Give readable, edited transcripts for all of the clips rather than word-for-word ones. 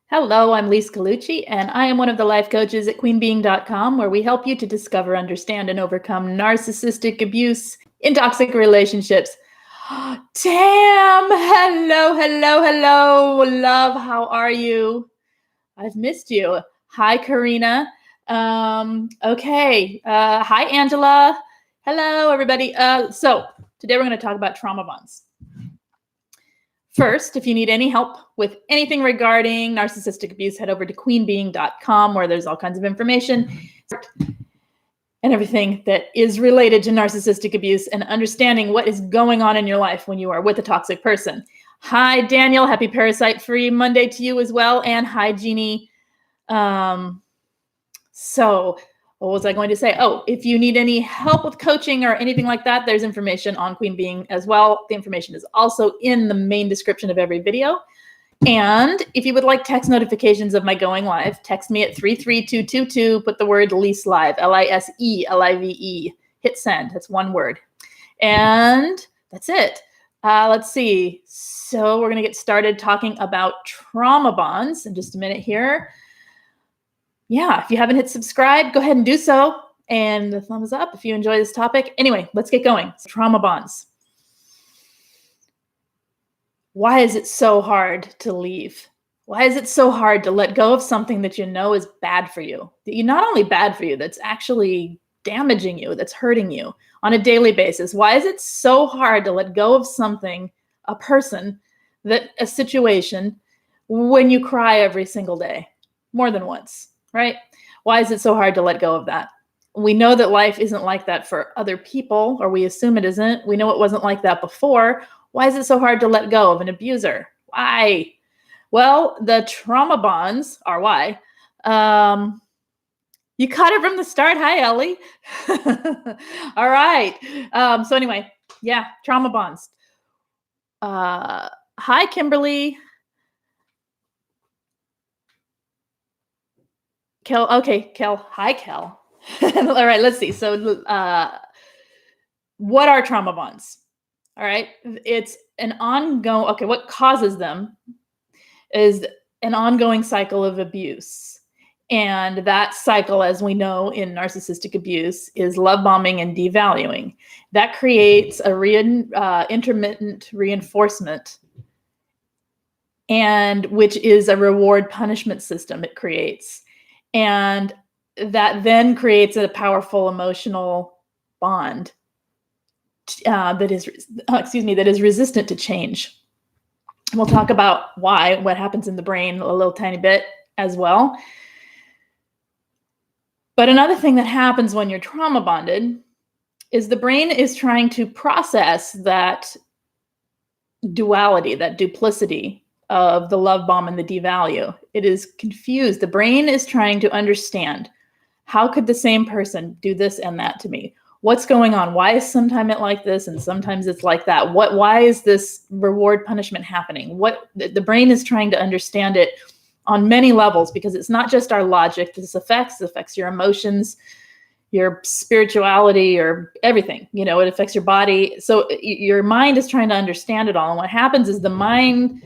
Hello, I'm Lise Colucci, and I am one of the life coaches at queenbeing.com, where we help you to discover, understand, and overcome narcissistic abuse in toxic relationships. Tam, hello, love. How are you? I've missed you. Hi, Karina. Okay. Hi, Angela. Hello, everybody. So today we're going to talk about trauma bonds. First, if you need any help with anything regarding narcissistic abuse, head over to queenbeing.com, where there's all kinds of information and everything that is related to narcissistic abuse and understanding what is going on in your life when you are with a toxic person. Hi, Daniel. Happy Parasite-Free Monday to you as well. And hi, Jeannie. What was I going to say? Oh, if you need any help with coaching or anything like that, there's information on Queen Being as well. The information is also in the main description of every video. And if you would like text notifications of my going live, text me at 33222, put the word Lise Live, Liselive. Hit send. That's one word. And that's it. Let's see. So we're going to get started talking about trauma bonds in just a minute here. Yeah, if you haven't hit subscribe, go ahead and do so. And the thumbs up if you enjoy this topic. Anyway, let's get going. Trauma bonds. Why is it so hard to leave? Why is it so hard to let go of something that you know is bad for you? Not only bad for you, that's actually damaging you, that's hurting you on a daily basis. Why is it so hard to let go of something, a person, a situation, when you cry every single day, more than once? Right? Why is it so hard to let go of that? We know that life isn't like that for other people, or we assume it isn't. We know it wasn't like that before. Why is it so hard to let go of an abuser? Why? Well, the trauma bonds are why. You caught it from the start. Hi, Ellie. All right. So anyway, yeah, trauma bonds. Hi, Kimberly. Kel, okay, Kel. Hi, Kel. All right, let's see. So, what are trauma bonds? All right, it's an ongoing. Okay, what causes them is an ongoing cycle of abuse, and that cycle, as we know in narcissistic abuse, is love bombing and devaluing. That creates a intermittent reinforcement, and which is a reward punishment system it creates. And that then creates a powerful emotional bond that is resistant to change. We'll talk about what happens in the brain a little tiny bit as well. But another thing that happens when you're trauma bonded is the brain is trying to process that duality, that duplicity of the love bomb and the devalue. It is confused. The brain is trying to understand, how could the same person do this and that to me? What's going on? Why is sometimes it like this and sometimes it's like that? Why is this reward punishment happening? The brain is trying to understand it on many levels, because it's not just our logic. This affects your emotions, your spirituality, or everything. It affects your body. So your mind is trying to understand it all. And what happens is the mind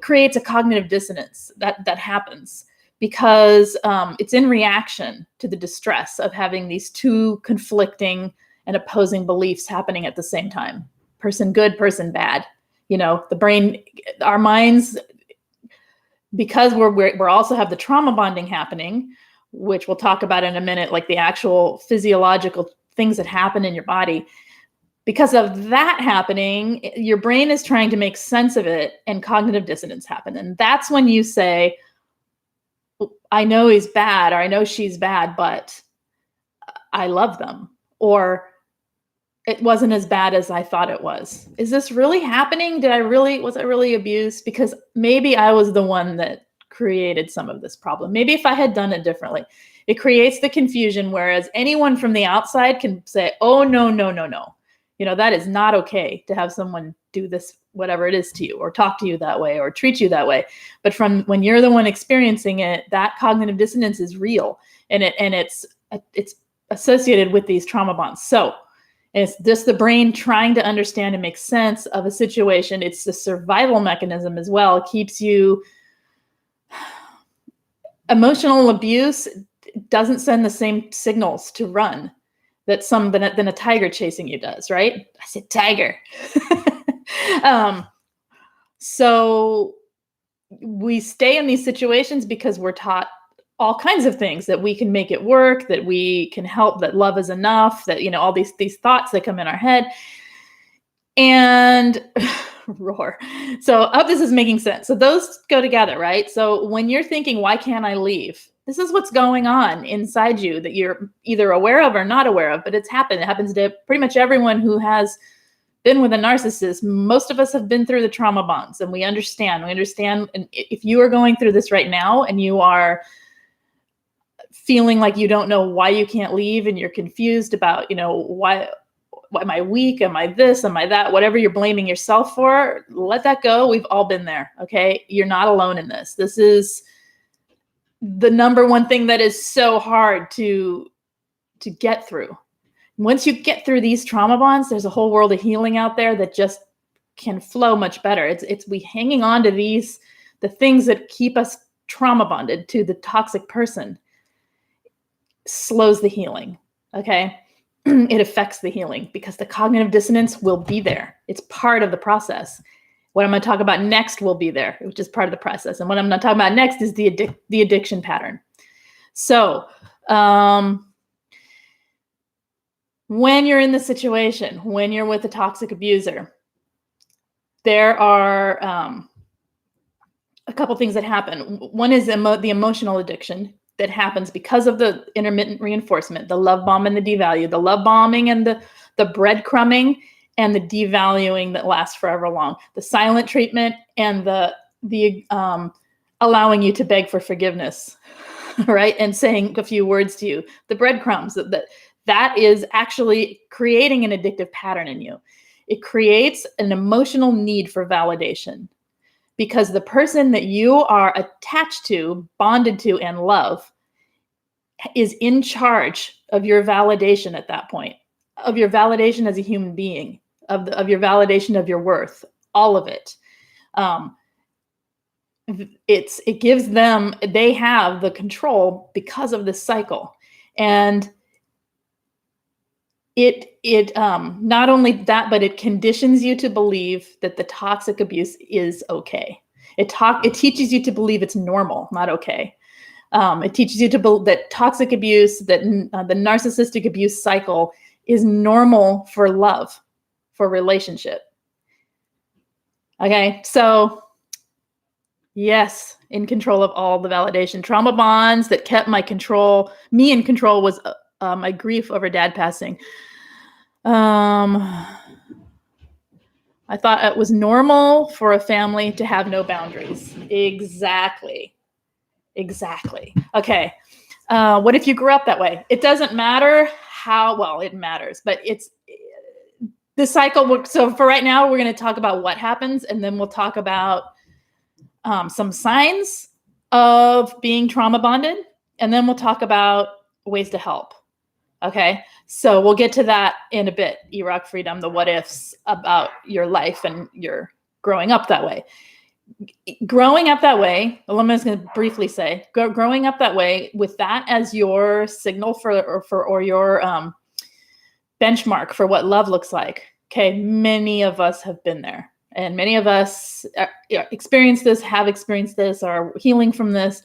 creates a cognitive dissonance that happens because it's in reaction to the distress of having these two conflicting and opposing beliefs happening at the same time. Person good, person bad. The brain, our minds, because we're also have the trauma bonding happening, which we'll talk about in a minute, like the actual physiological things that happen in your body. Because of that happening, your brain is trying to make sense of it, and cognitive dissonance happen. And that's when you say, I know he's bad, or I know she's bad, but I love them. Or it wasn't as bad as I thought it was. Is this really happening? Was I really abused? Because maybe I was the one that created some of this problem. Maybe if I had done it differently. It creates the confusion, whereas anyone from the outside can say, oh, no. That is not okay to have someone do this, whatever it is to you, or talk to you that way, or treat you that way. But from when you're the one experiencing it, that cognitive dissonance is real, and it's associated with these trauma bonds. So it's just the brain trying to understand and make sense of a situation. It's the survival mechanism as well. It keeps you Emotional abuse doesn't send the same signals to run that than a tiger chasing you does, right? I said tiger. um, so we stay in these situations because we're taught all kinds of things, that we can make it work, that we can help, that love is enough, that, all these thoughts that come in our head. And roar. So I hope this is making sense. So those go together, right? So when you're thinking, why can't I leave? This is what's going on inside you that you're either aware of or not aware of, but it's happened. It happens to pretty much everyone who has been with a narcissist. Most of us have been through the trauma bonds, and we understand. And if you are going through this right now and you are feeling like you don't know why you can't leave, and you're confused about, why am I weak? Am I this? Am I that? Whatever you're blaming yourself for, let that go. We've all been there. Okay. You're not alone in this. This is the number one thing that is so hard to get through. Once you get through these trauma bonds, there's a whole world of healing out there that just can flow much better. It's we hanging on to the things that keep us trauma bonded to the toxic person slows the healing. Okay. It affects the healing because the cognitive dissonance will be there. It's part of the process. What I'm going to talk about next will be there, which is part of the process. And what I'm going to talk about next is the addiction pattern. So, when you're in the situation, when you're with a toxic abuser, there are a couple things that happen. One is the emotional addiction that happens because of the intermittent reinforcement, the love bomb and the devalue, the love bombing and the breadcrumbing, and the devaluing that lasts forever long, the silent treatment and the allowing you to beg for forgiveness, right? And saying a few words to you, the breadcrumbs, that is actually creating an addictive pattern in you. It creates an emotional need for validation because the person that you are attached to, bonded to, and love is in charge of your validation at that point, of your validation as a human being, of your validation of your worth, all of it. It gives them, they have the control because of this cycle. And it not only that, but it conditions you to believe that the toxic abuse is okay. It teaches you to believe it's normal, not okay. It teaches you to believe that toxic abuse, that the narcissistic abuse cycle is normal for love, for relationship. Okay, so yes, in control of all the validation. Trauma bonds that kept me in control was my grief over dad passing. I thought it was normal for a family to have no boundaries. Exactly. Okay. What if you grew up that way? It doesn't matter it matters, but it's the cycle. So for right now, we're going to talk about what happens, and then we'll talk about some signs of being trauma bonded, and then we'll talk about ways to help. Okay, so we'll get to that in a bit. Rock Freedom, the what ifs about your life and your growing up that way. Growing up that way, I'm just going to briefly say, growing up that way with that as your signal or your benchmark for what love looks like. Okay, many of us have been there, and many of us have experienced this, are healing from this.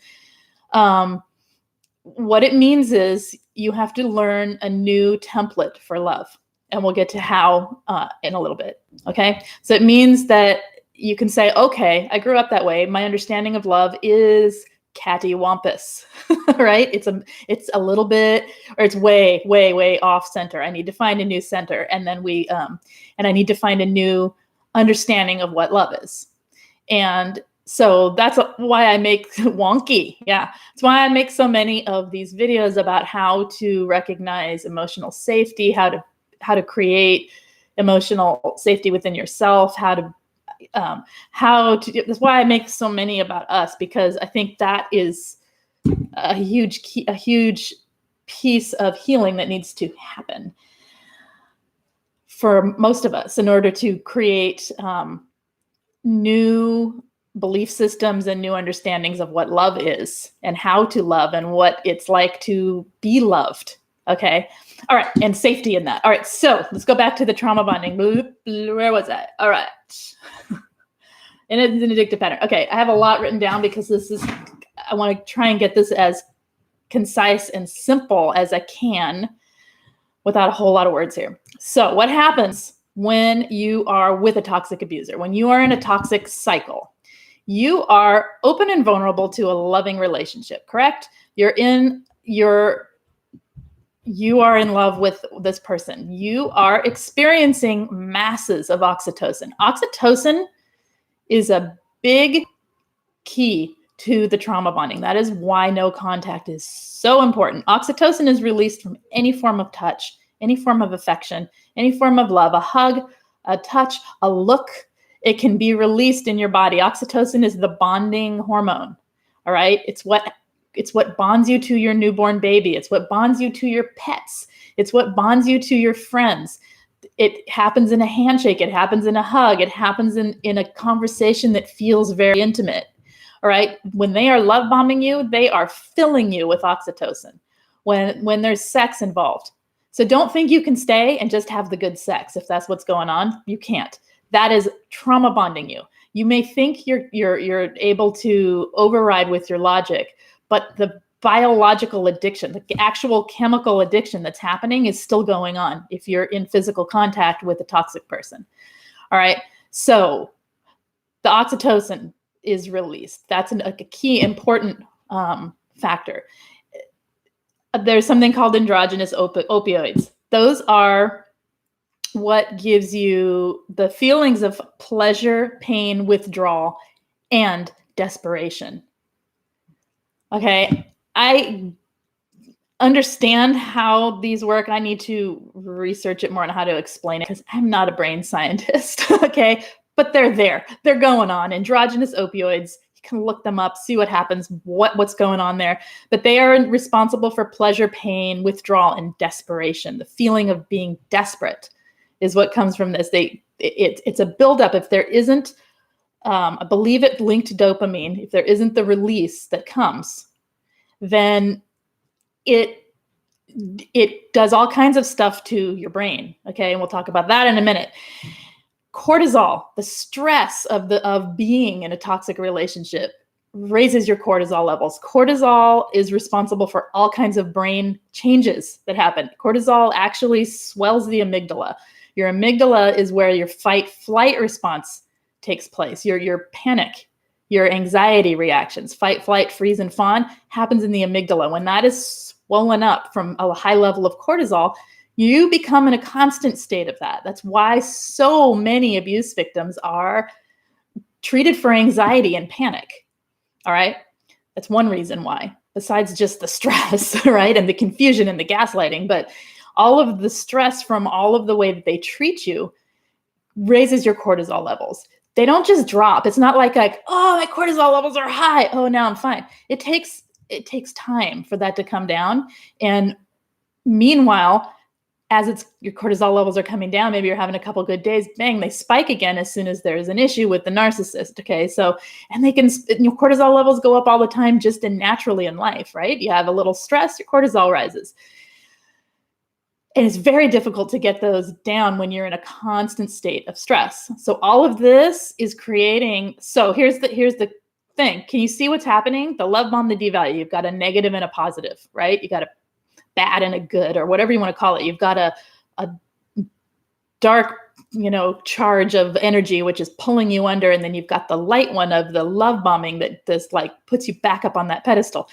What it means is you have to learn a new template for love. And we'll get to how in a little bit. Okay. So it means that you can say, okay, I grew up that way. My understanding of love is cattywampus, right? It's a little bit, or it's way, way, way off center. I need to find a new center. And then and I need to find a new understanding of what love is. And so that's why I make wonky. Yeah. It's why I make so many of these videos about how to recognize emotional safety, how to create emotional safety within yourself, that's why I make so many about us, because I think that is a huge piece of healing that needs to happen for most of us in order to create new belief systems and new understandings of what love is and how to love and what it's like to be loved. Okay. All right. And safety in that. All right. So let's go back to the trauma bonding. Where was I? All right. And it's an addictive pattern. Okay. I have a lot written down because I want to try and get this as concise and simple as I can without a whole lot of words here. So what happens when you are with a toxic abuser, when you are in a toxic cycle? You are open and vulnerable to a loving relationship, correct? You are in love with this person. You are experiencing masses of oxytocin. Oxytocin is a big key to the trauma bonding. That is why no contact is so important. Oxytocin is released from any form of touch, any form of affection, any form of love, a hug, a touch, a look. It can be released in your body. Oxytocin is the bonding hormone. All right. It's what bonds you to your newborn baby. It's what bonds you to your pets. It's what bonds you to your friends. It happens in a handshake. It happens in a hug. It happens in a conversation that feels very intimate. All right. When they are love bombing you, they are filling you with oxytocin when there's sex involved. So don't think you can stay and just have the good sex. If that's what's going on, you can't. That is trauma bonding you. You may think you're able to override with your logic, but the biological addiction, the actual chemical addiction that's happening is still going on if you're in physical contact with a toxic person. All right. So the oxytocin is released. That's a key important factor. There's something called endogenous opioids. Those are what gives you the feelings of pleasure, pain, withdrawal, and desperation. Okay, I understand how these work. I need to research it more on how to explain it because I'm not a brain scientist. Okay, but they're there. They're going on. Endogenous opioids. You can look them up, see what happens, what's going on there. But they are responsible for pleasure, pain, withdrawal, and desperation. The feeling of being desperate is what comes from this. It's a buildup. If there isn't, I believe it linked to dopamine. If there isn't the release that comes, then it does all kinds of stuff to your brain. Okay, and we'll talk about that in a minute. Cortisol, the stress of being in a toxic relationship, raises your cortisol levels. Cortisol is responsible for all kinds of brain changes that happen. Cortisol actually swells the amygdala. Your amygdala is where your fight-flight response takes place. Your panic, your anxiety reactions, fight, flight, freeze, and fawn happens in the amygdala. When that is swollen up from a high level of cortisol, you become in a constant state of that. That's why so many abuse victims are treated for anxiety and panic. All right. That's one reason why, besides just the stress, right? And the confusion and the gaslighting, but all of the stress from all of the way that they treat you raises your cortisol levels. They don't just drop. It's not like, oh, my cortisol levels are high. Oh, now I'm fine. It takes time for that to come down. And meanwhile, as your cortisol levels are coming down, maybe you're having a couple good days, bang, they spike again as soon as there's an issue with the narcissist. Okay. So, and your cortisol levels go up all the time just naturally in life, right? You have a little stress, your cortisol rises. And it's very difficult to get those down when you're in a constant state of stress. So all of this is creating, so here's the thing. Can you see what's happening? The love bomb, the devalue, you've got a negative and a positive, right? You got a bad and a good, or whatever you want to call it. You've got a dark, charge of energy, which is pulling you under. And then you've got the light one of the love bombing that just puts you back up on that pedestal.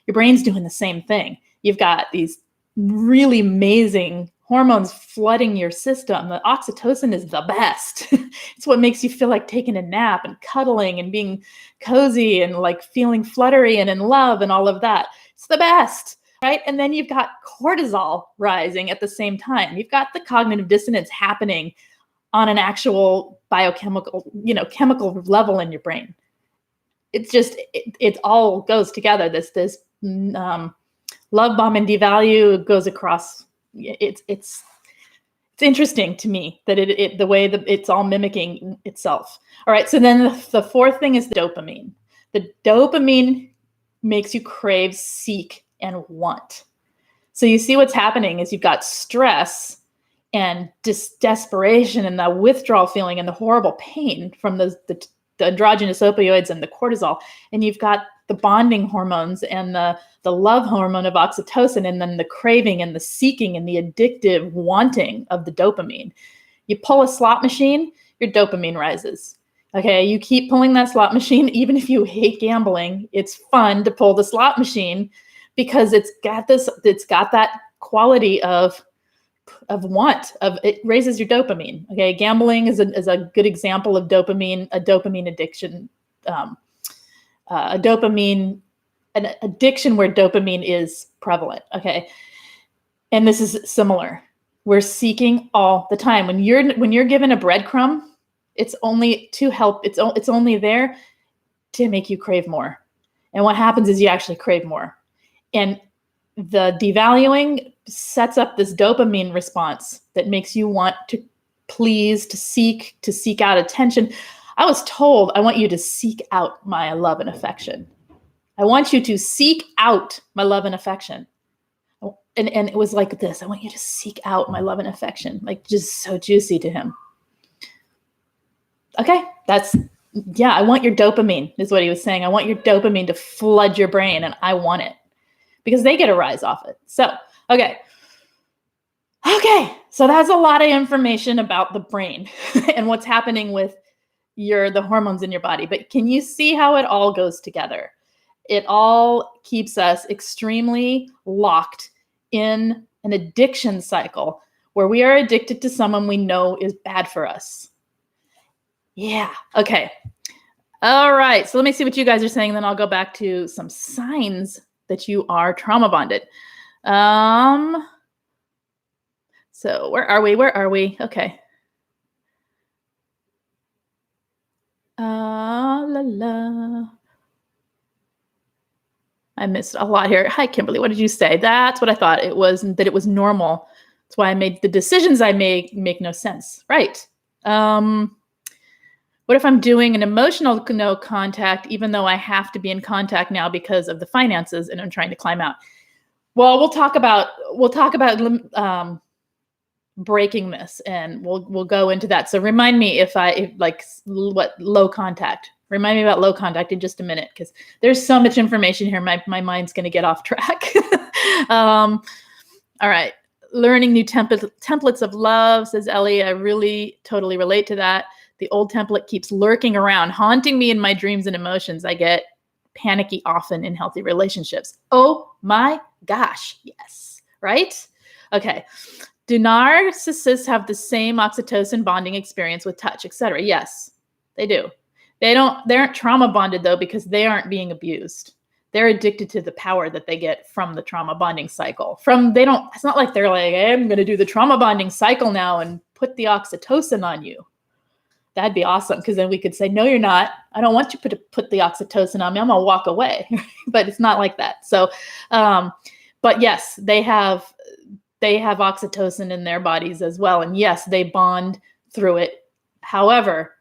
Your brain's doing the same thing. You've got these really amazing hormones flooding your system. The oxytocin is the best. It's what makes you feel like taking a nap and cuddling and being cozy and feeling fluttery and in love and all of that. It's the best. Right? And then you've got cortisol rising at the same time. You've got the cognitive dissonance happening on an actual biochemical, chemical level in your brain. It's just, it all goes together. This love bomb and devalue goes across. It's It's interesting to me that the way that it's all mimicking itself. All right, so then the fourth thing is the dopamine. The dopamine makes you crave, seek, and want. So you see what's happening is you've got stress and desperation and the withdrawal feeling and the horrible pain from the androgynous opioids and the cortisol. And you've got the bonding hormones and the love hormone of oxytocin, and then the craving and the seeking and the addictive wanting of the dopamine. You pull a slot machine, your dopamine rises. Okay, you keep pulling that slot machine, even if you hate gambling, it's fun to pull the slot machine because it's got that quality of want, of it raises your dopamine. Okay, gambling is a good example of dopamine, a dopamine addiction, an addiction where dopamine is prevalent. Okay, and this is similar. We're seeking all the time. When you're given a breadcrumb, it's only to help. It's only there to make you crave more. And what happens is you actually crave more. And the devaluing sets up this dopamine response that makes you want to please, to seek out attention. I was told, I want you to seek out my love and affection. I want you to seek out my love and affection. And it was like this. I want you to seek out my love and affection. Like, just so juicy to him. Okay, I want your dopamine, is what he was saying. I want your dopamine to flood your brain, and I want it because they get a rise off it. So, okay, so that's a lot of information about the brain and what's happening with the hormones in your body. But can you see how it all goes together? It all keeps us extremely locked in an addiction cycle where we are addicted to someone we know is bad for us. Yeah. Okay. All right. So let me see what you guys are saying. Then I'll go back to some signs that you are trauma bonded. So where are we? Okay. I missed a lot here. Hi, Kimberly. What did you say? That's what I thought. It was that it was normal. That's why I made the decisions I make no sense. Right. What if I'm doing an emotional no contact, even though I have to be in contact now because of the finances and I'm trying to climb out? Well, we'll talk about breaking this, and we'll go into that. So remind me if low contact. Remind me about low contact in just a minute, because there's so much information here. My mind's going to get off track. All right. Learning new templates of love, says Ellie. I really totally relate to that. The old template keeps lurking around, haunting me in my dreams and emotions. I get panicky often in healthy relationships. Oh my gosh. Yes. Right? Okay. Do narcissists have the same oxytocin bonding experience with touch, etc.? Yes, they do. They aren't trauma bonded though, because they aren't being abused. They're addicted to the power that they get from the trauma bonding cycle. It's not like they're like, hey, I'm going to do the trauma bonding cycle now and put the oxytocin on you. That'd be awesome, because then we could say, no, you're not. I don't want you to put the oxytocin on me. I'm going to walk away. But it's not like that. So, but yes, they have oxytocin in their bodies as well. And yes, they bond through it. However,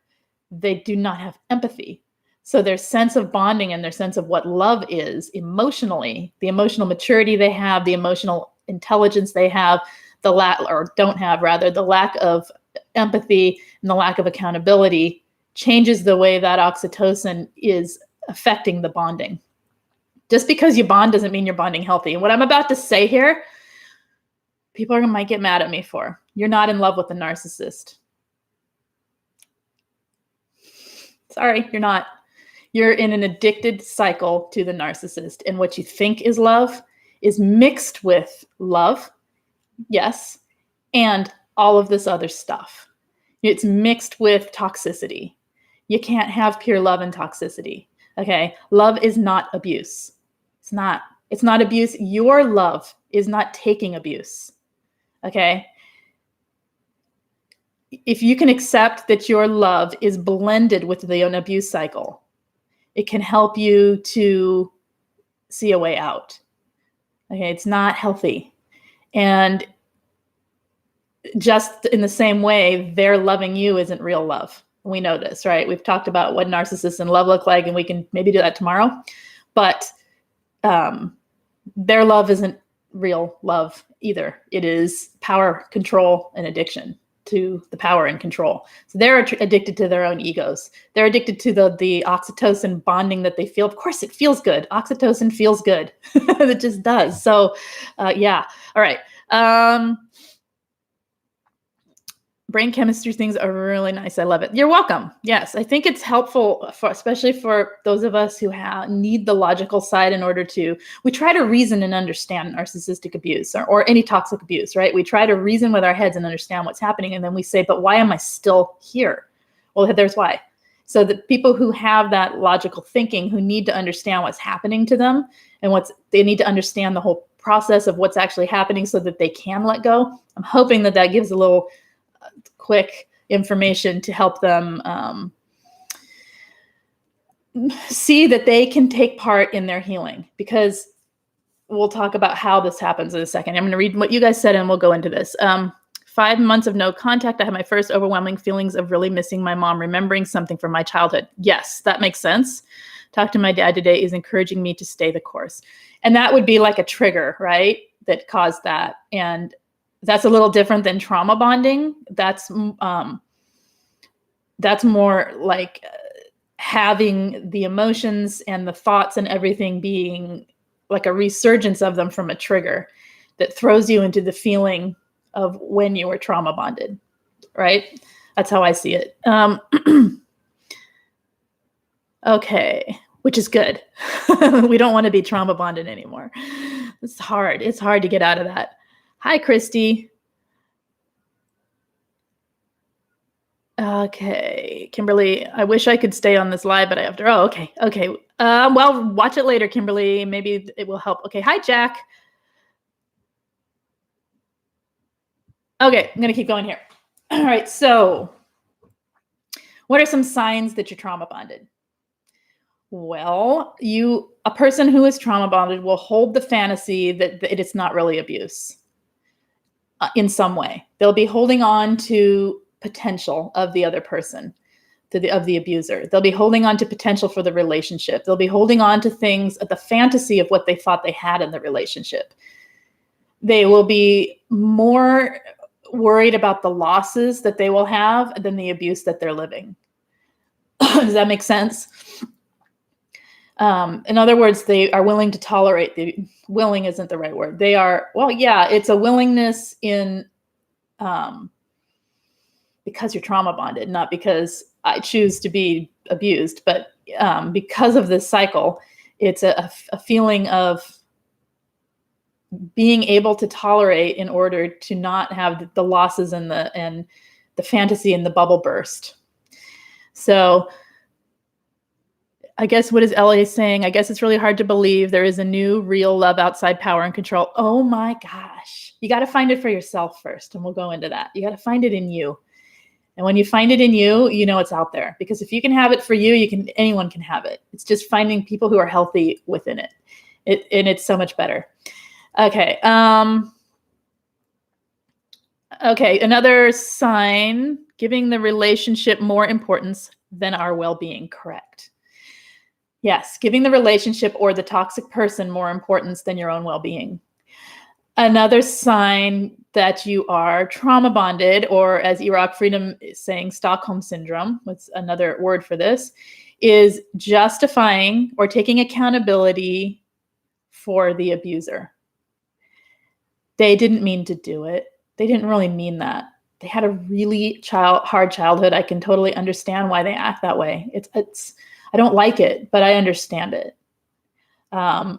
they do not have empathy. So their sense of bonding and their sense of what love is emotionally, the emotional maturity they have, the emotional intelligence they have, the lack of empathy and the lack of accountability changes the way that oxytocin is affecting the bonding. Just because you bond doesn't mean you're bonding healthy. And what I'm about to say here, people might get mad at me for. You're not in love with the narcissist. Sorry, you're not. You're in an addicted cycle to the narcissist. And what you think is love is mixed with love, yes, and all of this other stuff. It's mixed with toxicity. You can't have pure love and toxicity. Okay? Love is not abuse. It's not abuse. Your love is not taking abuse. Okay? If you can accept that your love is blended with the abuse cycle, it can help you to see a way out. Okay, it's not healthy. And just in the same way, their loving you isn't real love. We know this, right? We've talked about what narcissists and love look like, and we can maybe do that tomorrow. But their love isn't real love either. It is power, control, and addiction to the power and control. So they're addicted to their own egos. They're addicted to the oxytocin bonding that they feel. Of course, it feels good. Oxytocin feels good. It just does. So yeah. All right. Brain chemistry things are really nice. I love it. You're welcome. Yes, I think it's helpful, especially for those of us who need the logical side in order to, we try to reason and understand narcissistic abuse or any toxic abuse, right? We try to reason with our heads and understand what's happening. And then we say, but why am I still here? Well, there's why. So the people who have that logical thinking, who need to understand what's happening to them and they need to understand the whole process of what's actually happening so that they can let go. I'm hoping that gives a little quick information to help them see that they can take part in their healing, because we'll talk about how this happens in a second. I'm going to read what you guys said and we'll go into this. 5 months of no contact. I had my first overwhelming feelings of really missing my mom, remembering something from my childhood. Yes, that makes sense. Talk to my dad today is encouraging me to stay the course. And that would be like a trigger, right? That caused that. And that's a little different than trauma bonding. That's more like having the emotions and the thoughts and everything being like a resurgence of them from a trigger that throws you into the feeling of when you were trauma bonded, right? That's how I see it. Okay, which is good. We don't want to be trauma bonded anymore. It's hard. It's hard to get out of that. Hi, Christy. Okay, Kimberly, I wish I could stay on this live, but I have to. Oh, okay. Okay. Well, watch it later, Kimberly. Maybe it will help. Okay. Hi, Jack. Okay, I'm going to keep going here. All right. So what are some signs that you're trauma bonded? Well, a person who is trauma bonded will hold the fantasy that it is not really abuse in some way. They'll be holding on to potential of the other person, of the abuser. They'll be holding on to potential for the relationship. They'll be holding on to things, the fantasy of what they thought they had in the relationship. They will be more worried about the losses that they will have than the abuse that they're living. Does that make sense? In other words, they are willing to tolerate willing isn't the right word. They are, well, yeah, it's a willingness in, because you're trauma bonded, not because I choose to be abused, but because of this cycle, it's a feeling of being able to tolerate in order to not have the losses and the fantasy and the bubble burst. So I guess what is LA saying? I guess it's really hard to believe there is a new real love outside power and control. Oh my gosh. You got to find it for yourself first, and we'll go into that. You got to find it in you. And when you find it in you, you know it's out there. Because if you can have it for you, anyone can have it. It's just finding people who are healthy within it. And it's so much better. Okay. Okay, another sign, giving the relationship more importance than our well-being. Correct. Yes, giving the relationship or the toxic person more importance than your own well-being. Another sign that you are trauma bonded, or as Iraq Freedom is saying, Stockholm Syndrome, what's another word for this, is justifying or taking accountability for the abuser. They didn't mean to do it. They didn't really mean that. They had a really hard childhood. I can totally understand why they act that way. I don't like it, but I understand it. I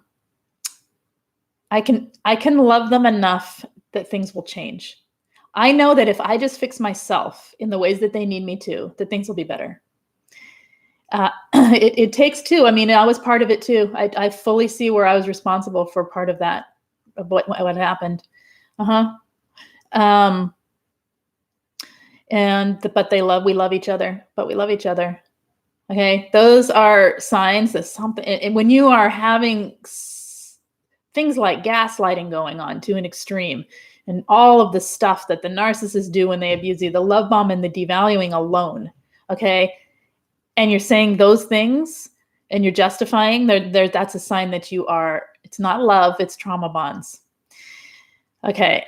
can love them enough that things will change. I know that if I just fix myself in the ways that they need me to, that things will be better. It takes two. I mean, I was part of it too. I fully see where I was responsible for part of that, of what happened. But we love each other, but we love each other. Okay. Those are signs that something, and when you are having things like gaslighting going on to an extreme, and all of the stuff that the narcissists do when they abuse you, the love bomb and the devaluing alone. Okay. And you're saying those things and you're justifying, that's a sign that you are, it's not love, it's trauma bonds. Okay.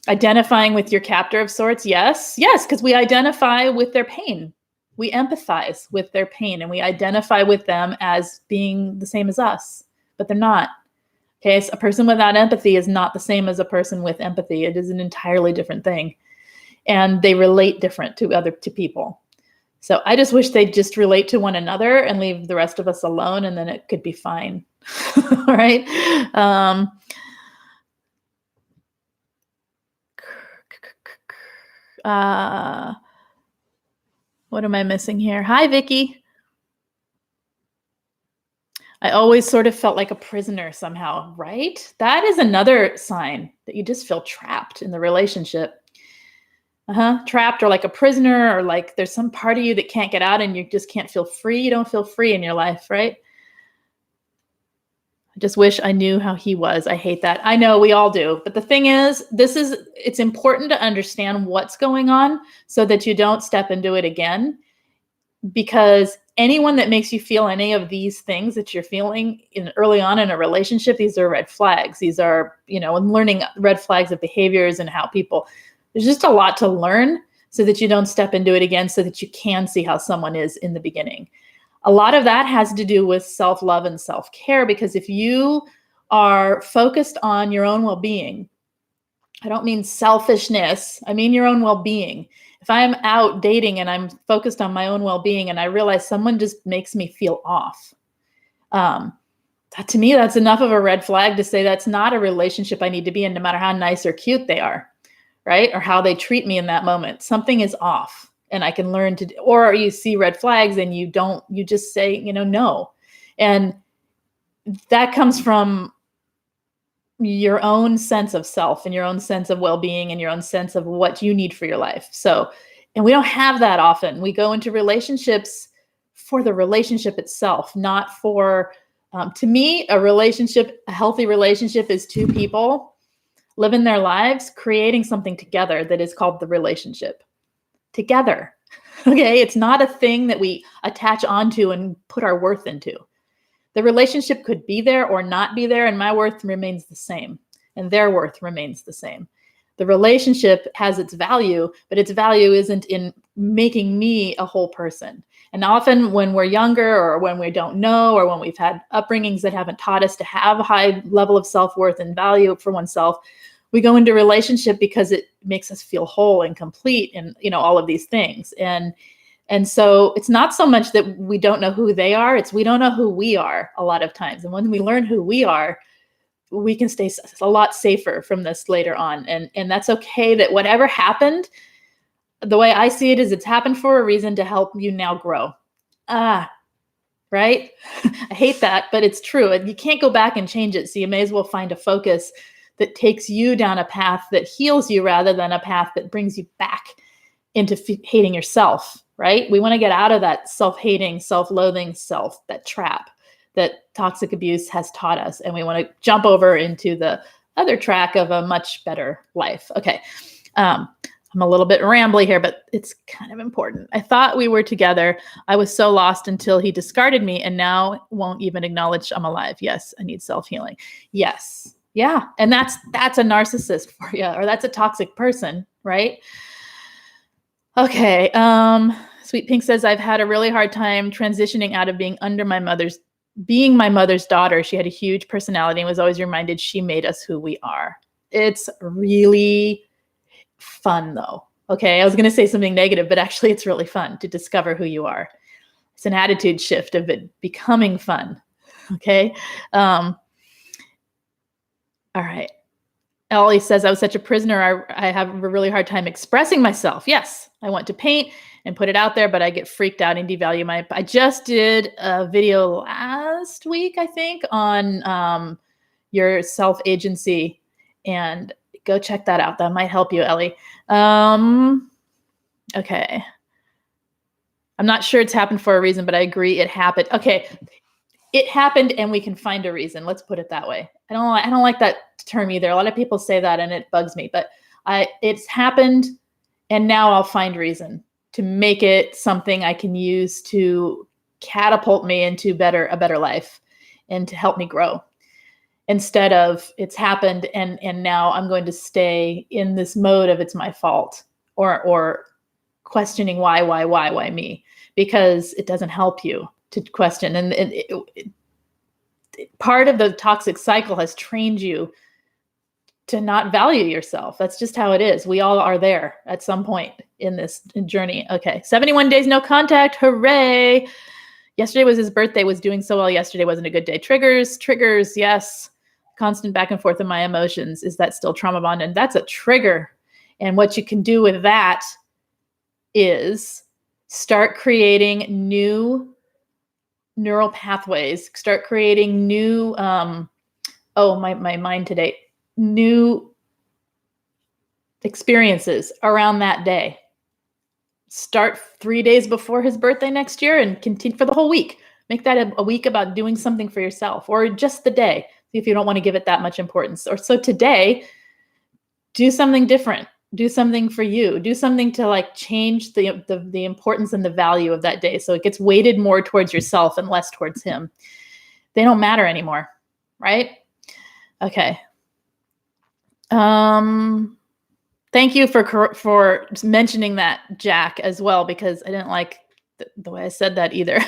Identifying with your captor of sorts. Yes, because we identify with their pain. We empathize with their pain and we identify with them as being the same as us, but they're not. Okay, so a person without empathy is not the same as a person with empathy. It is an entirely different thing. And they relate different to people. So I just wish they'd just relate to one another and leave the rest of us alone, and then it could be fine. All right. What am I missing here? Hi, Vicky. I always sort of felt like a prisoner somehow, right? That is another sign that you just feel trapped in the relationship. Trapped or like a prisoner, or like there's some part of you that can't get out and you just can't feel free. You don't feel free in your life, right? I just wish I knew how he was. I hate that. I know we all do. But the thing is, it's important to understand what's going on so that you don't step into it again. Because anyone that makes you feel any of these things that you're feeling early on in a relationship, these are red flags. These are, and learning red flags of behaviors and how people, there's just a lot to learn so that you don't step into it again, so that you can see how someone is in the beginning. A lot of that has to do with self-love and self-care, because if you are focused on your own well-being, I don't mean selfishness, I mean your own well-being. If I'm out dating and I'm focused on my own well-being and I realize someone just makes me feel off, to me, that's enough of a red flag to say that's not a relationship I need to be in, no matter how nice or cute they are, right? Or how they treat me in that moment. Something is off, and I can learn to, or you see red flags and you just say, no. And that comes from your own sense of self and your own sense of well-being and your own sense of what you need for your life. So, and we don't have that often. We go into relationships for the relationship itself, not for, to me, a healthy relationship is two people living their lives, creating something together that is called the relationship. Together. Okay. It's not a thing that we attach onto and put our worth into. The relationship could be there or not be there, and my worth remains the same, and their worth remains the same. The relationship has its value, but its value isn't in making me a whole person. And often when we're younger, or when we don't know, or when we've had upbringings that haven't taught us to have a high level of self-worth and value for oneself, we go into relationship because it makes us feel whole and complete and, all of these things. And so it's not so much that we don't know who they are, it's we don't know who we are a lot of times. And when we learn who we are, we can stay a lot safer from this later on. And that's okay, that whatever happened, the way I see it is it's happened for a reason to help you now grow. Right? I hate that, but it's true. And you can't go back and change it. So you may as well find a focus that takes you down a path that heals you rather than a path that brings you back into hating yourself. Right? We want to get out of that self-hating, self-loathing that trap that toxic abuse has taught us. And we want to jump over into the other track of a much better life. Okay. I'm a little bit rambly here, but it's kind of important. I thought we were together. I was so lost until he discarded me, and now won't even acknowledge I'm alive. Yes, I need self-healing. Yes. Yeah. And that's a narcissist for you, or that's a toxic person, right? Okay. Sweet Pink says, I've had a really hard time transitioning out of being my mother's daughter. She had a huge personality and was always reminded she made us who we are. It's really fun though. Okay. I was going to say something negative, but actually it's really fun to discover who you are. It's an attitude shift of it becoming fun. Okay. All right. Ellie says, I was such a prisoner. I have a really hard time expressing myself. Yes, I want to paint and put it out there, but I get freaked out and devalue I just did a video last week, I think, on your self-agency, and go check that out. That might help you, Ellie. Okay. I'm not sure it's happened for a reason, but I agree it happened. Okay. It happened and we can find a reason. Let's put it that way. I don't like that term either. A lot of people say that and it bugs me, but it's happened, and now I'll find reason to make it something I can use to catapult me into a better life and to help me grow. Instead of it's happened and now I'm going to stay in this mode of it's my fault, or questioning why me, because it doesn't help you to question. And part of the toxic cycle has trained you to not value yourself. That's just how it is. We all are there at some point in this journey. Okay, 71 days no contact. Hooray. Yesterday was his birthday. Was doing so well. Yesterday wasn't a good day. Triggers, yes. Constant back and forth in my emotions. Is that still trauma bond? And that's a trigger. And what you can do with that is start creating new neural pathways, start creating new, my mind today, new experiences around that day. Start 3 days before his birthday next year and continue for the whole week. Make that a week about doing something for yourself, or just the day, if you don't want to give it that much importance. Or so today, do something different. Do something for you. Do something to like change the importance and the value of that day, so it gets weighted more towards yourself and less towards him. They don't matter anymore, right? Okay. Thank you for mentioning that, Jack, as well, because I didn't like the way I said that either.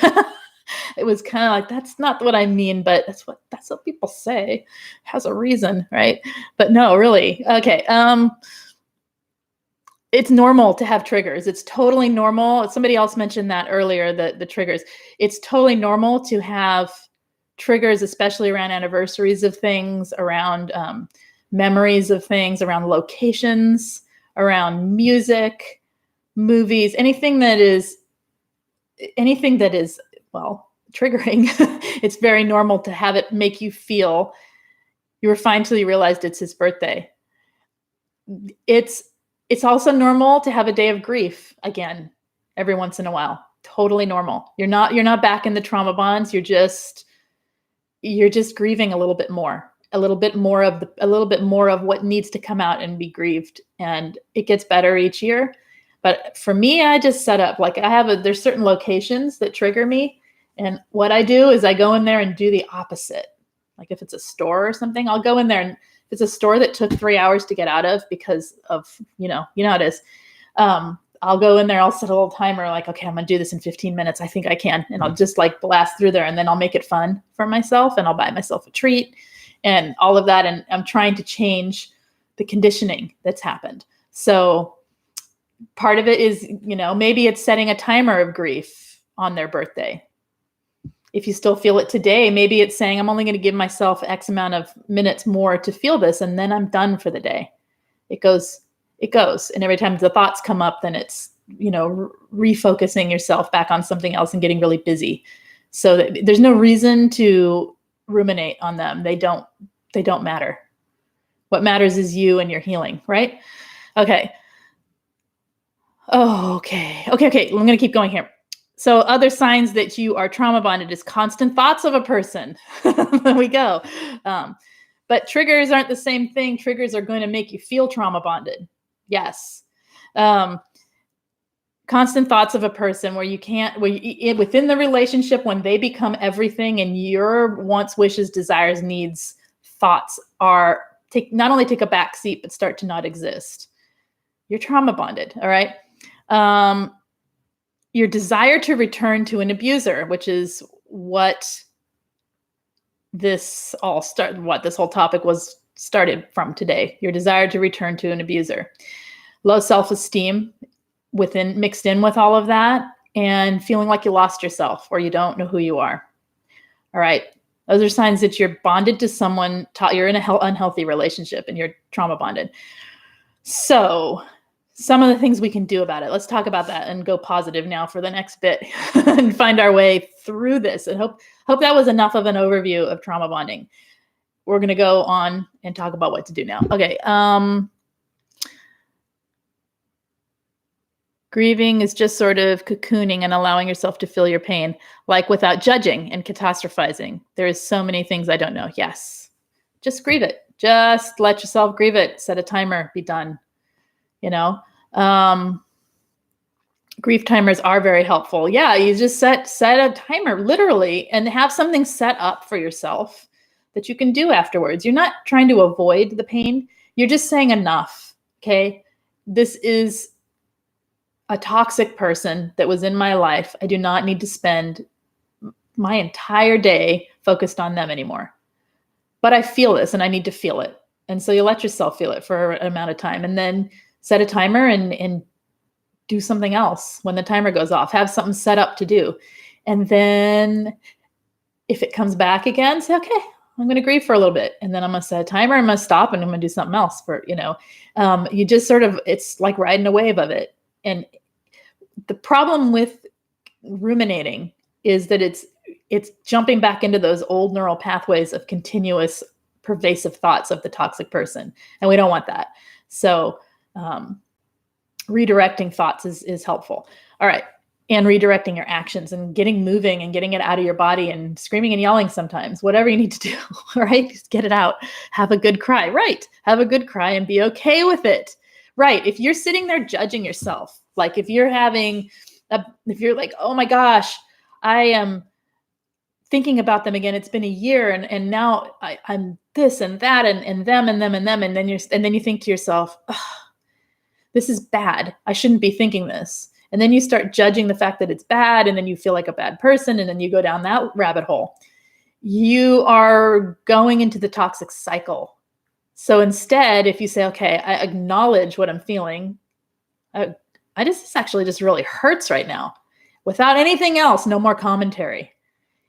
It was kind of like, that's not what I mean, but that's what people say. It has a reason, right? But no, really. Okay. It's normal to have triggers. It's totally normal. Somebody else mentioned that earlier, the triggers. It's totally normal to have triggers, especially around anniversaries of things, around memories of things, around locations, around music, movies, anything that is, well, triggering. It's very normal to have it make you feel you were fine till you realized it's his birthday. It's also normal to have a day of grief again, every once in a while. Totally normal. You're not back in the trauma bonds. You're just grieving a little bit more of what needs to come out and be grieved. And it gets better each year. But for me, I just set up, like there's certain locations that trigger me. And what I do is I go in there and do the opposite. Like if it's a store or something, I'll go in there, and if it's a store that took 3 hours to get out of because of, you know how it is. I'll go in there, I'll set a little timer, like, okay, I'm going to do this in 15 minutes. I think I can. And I'll just like blast through there, and then I'll make it fun for myself, and I'll buy myself a treat and all of that. And I'm trying to change the conditioning that's happened. So part of it is, maybe it's setting a timer of grief on their birthday. If you still feel it today, maybe it's saying, I'm only going to give myself X amount of minutes more to feel this, and then I'm done for the day. It goes. And every time the thoughts come up, then it's, refocusing yourself back on something else and getting really busy. So there's no reason to ruminate on them. They don't matter. What matters is you and your healing, right? Okay. Oh, okay. I'm going to keep going here. So other signs that you are trauma bonded is constant thoughts of a person. There we go. But triggers aren't the same thing. Triggers are going to make you feel trauma bonded. Yes. Constant thoughts of a person within the relationship, when they become everything and your wants, wishes, desires, needs, thoughts not only take a back seat, but start to not exist. You're trauma bonded. All right. Your desire to return to an abuser, which is what this whole topic was started from today. Your desire to return to an abuser. Low self-esteem mixed in with all of that, and feeling like you lost yourself or you don't know who you are. All right. Those are signs that you're bonded to someone, you're in an unhealthy relationship and you're trauma bonded. So some of the things we can do about it. Let's talk about that and go positive now for the next bit and find our way through this. And hope that was enough of an overview of trauma bonding. We're going to go on and talk about what to do now. Okay. Grieving is just sort of cocooning and allowing yourself to feel your pain, like without judging and catastrophizing. There is so many things I don't know. Yes. Just grieve it. Just let yourself grieve it. Set a timer, be done. Grief timers are very helpful. Yeah, you just set a timer literally and have something set up for yourself that you can do afterwards. You're not trying to avoid the pain. You're just saying enough. Okay. This is a toxic person that was in my life. I do not need to spend my entire day focused on them anymore. But I feel this and I need to feel it. And so you let yourself feel it for an amount of time and then set a timer and do something else when the timer goes off. Have something set up to do. And then if it comes back again, say, okay, I'm going to grieve for a little bit. And then I'm going to set a timer. I'm going to stop and I'm going to do something else for, you just sort of, it's like riding a wave of it. And the problem with ruminating is that it's jumping back into those old neural pathways of continuous pervasive thoughts of the toxic person. And we don't want that. So, redirecting thoughts is helpful. All right. And redirecting your actions and getting moving and getting it out of your body and screaming and yelling sometimes, whatever you need to do, right? Just get it out. Have a good cry, right? Have a good cry and be okay with it, right? If you're sitting there judging yourself, like if you're like, oh my gosh, I am thinking about them again. It's been a year and now I'm this and that and them and them and them. And then you think to yourself, oh, this is bad. I shouldn't be thinking this. And then you start judging the fact that it's bad. And then you feel like a bad person. And then you go down that rabbit hole. You are going into the toxic cycle. So instead, if you say, okay, I acknowledge what I'm feeling. This actually just really hurts right now. Without anything else, no more commentary.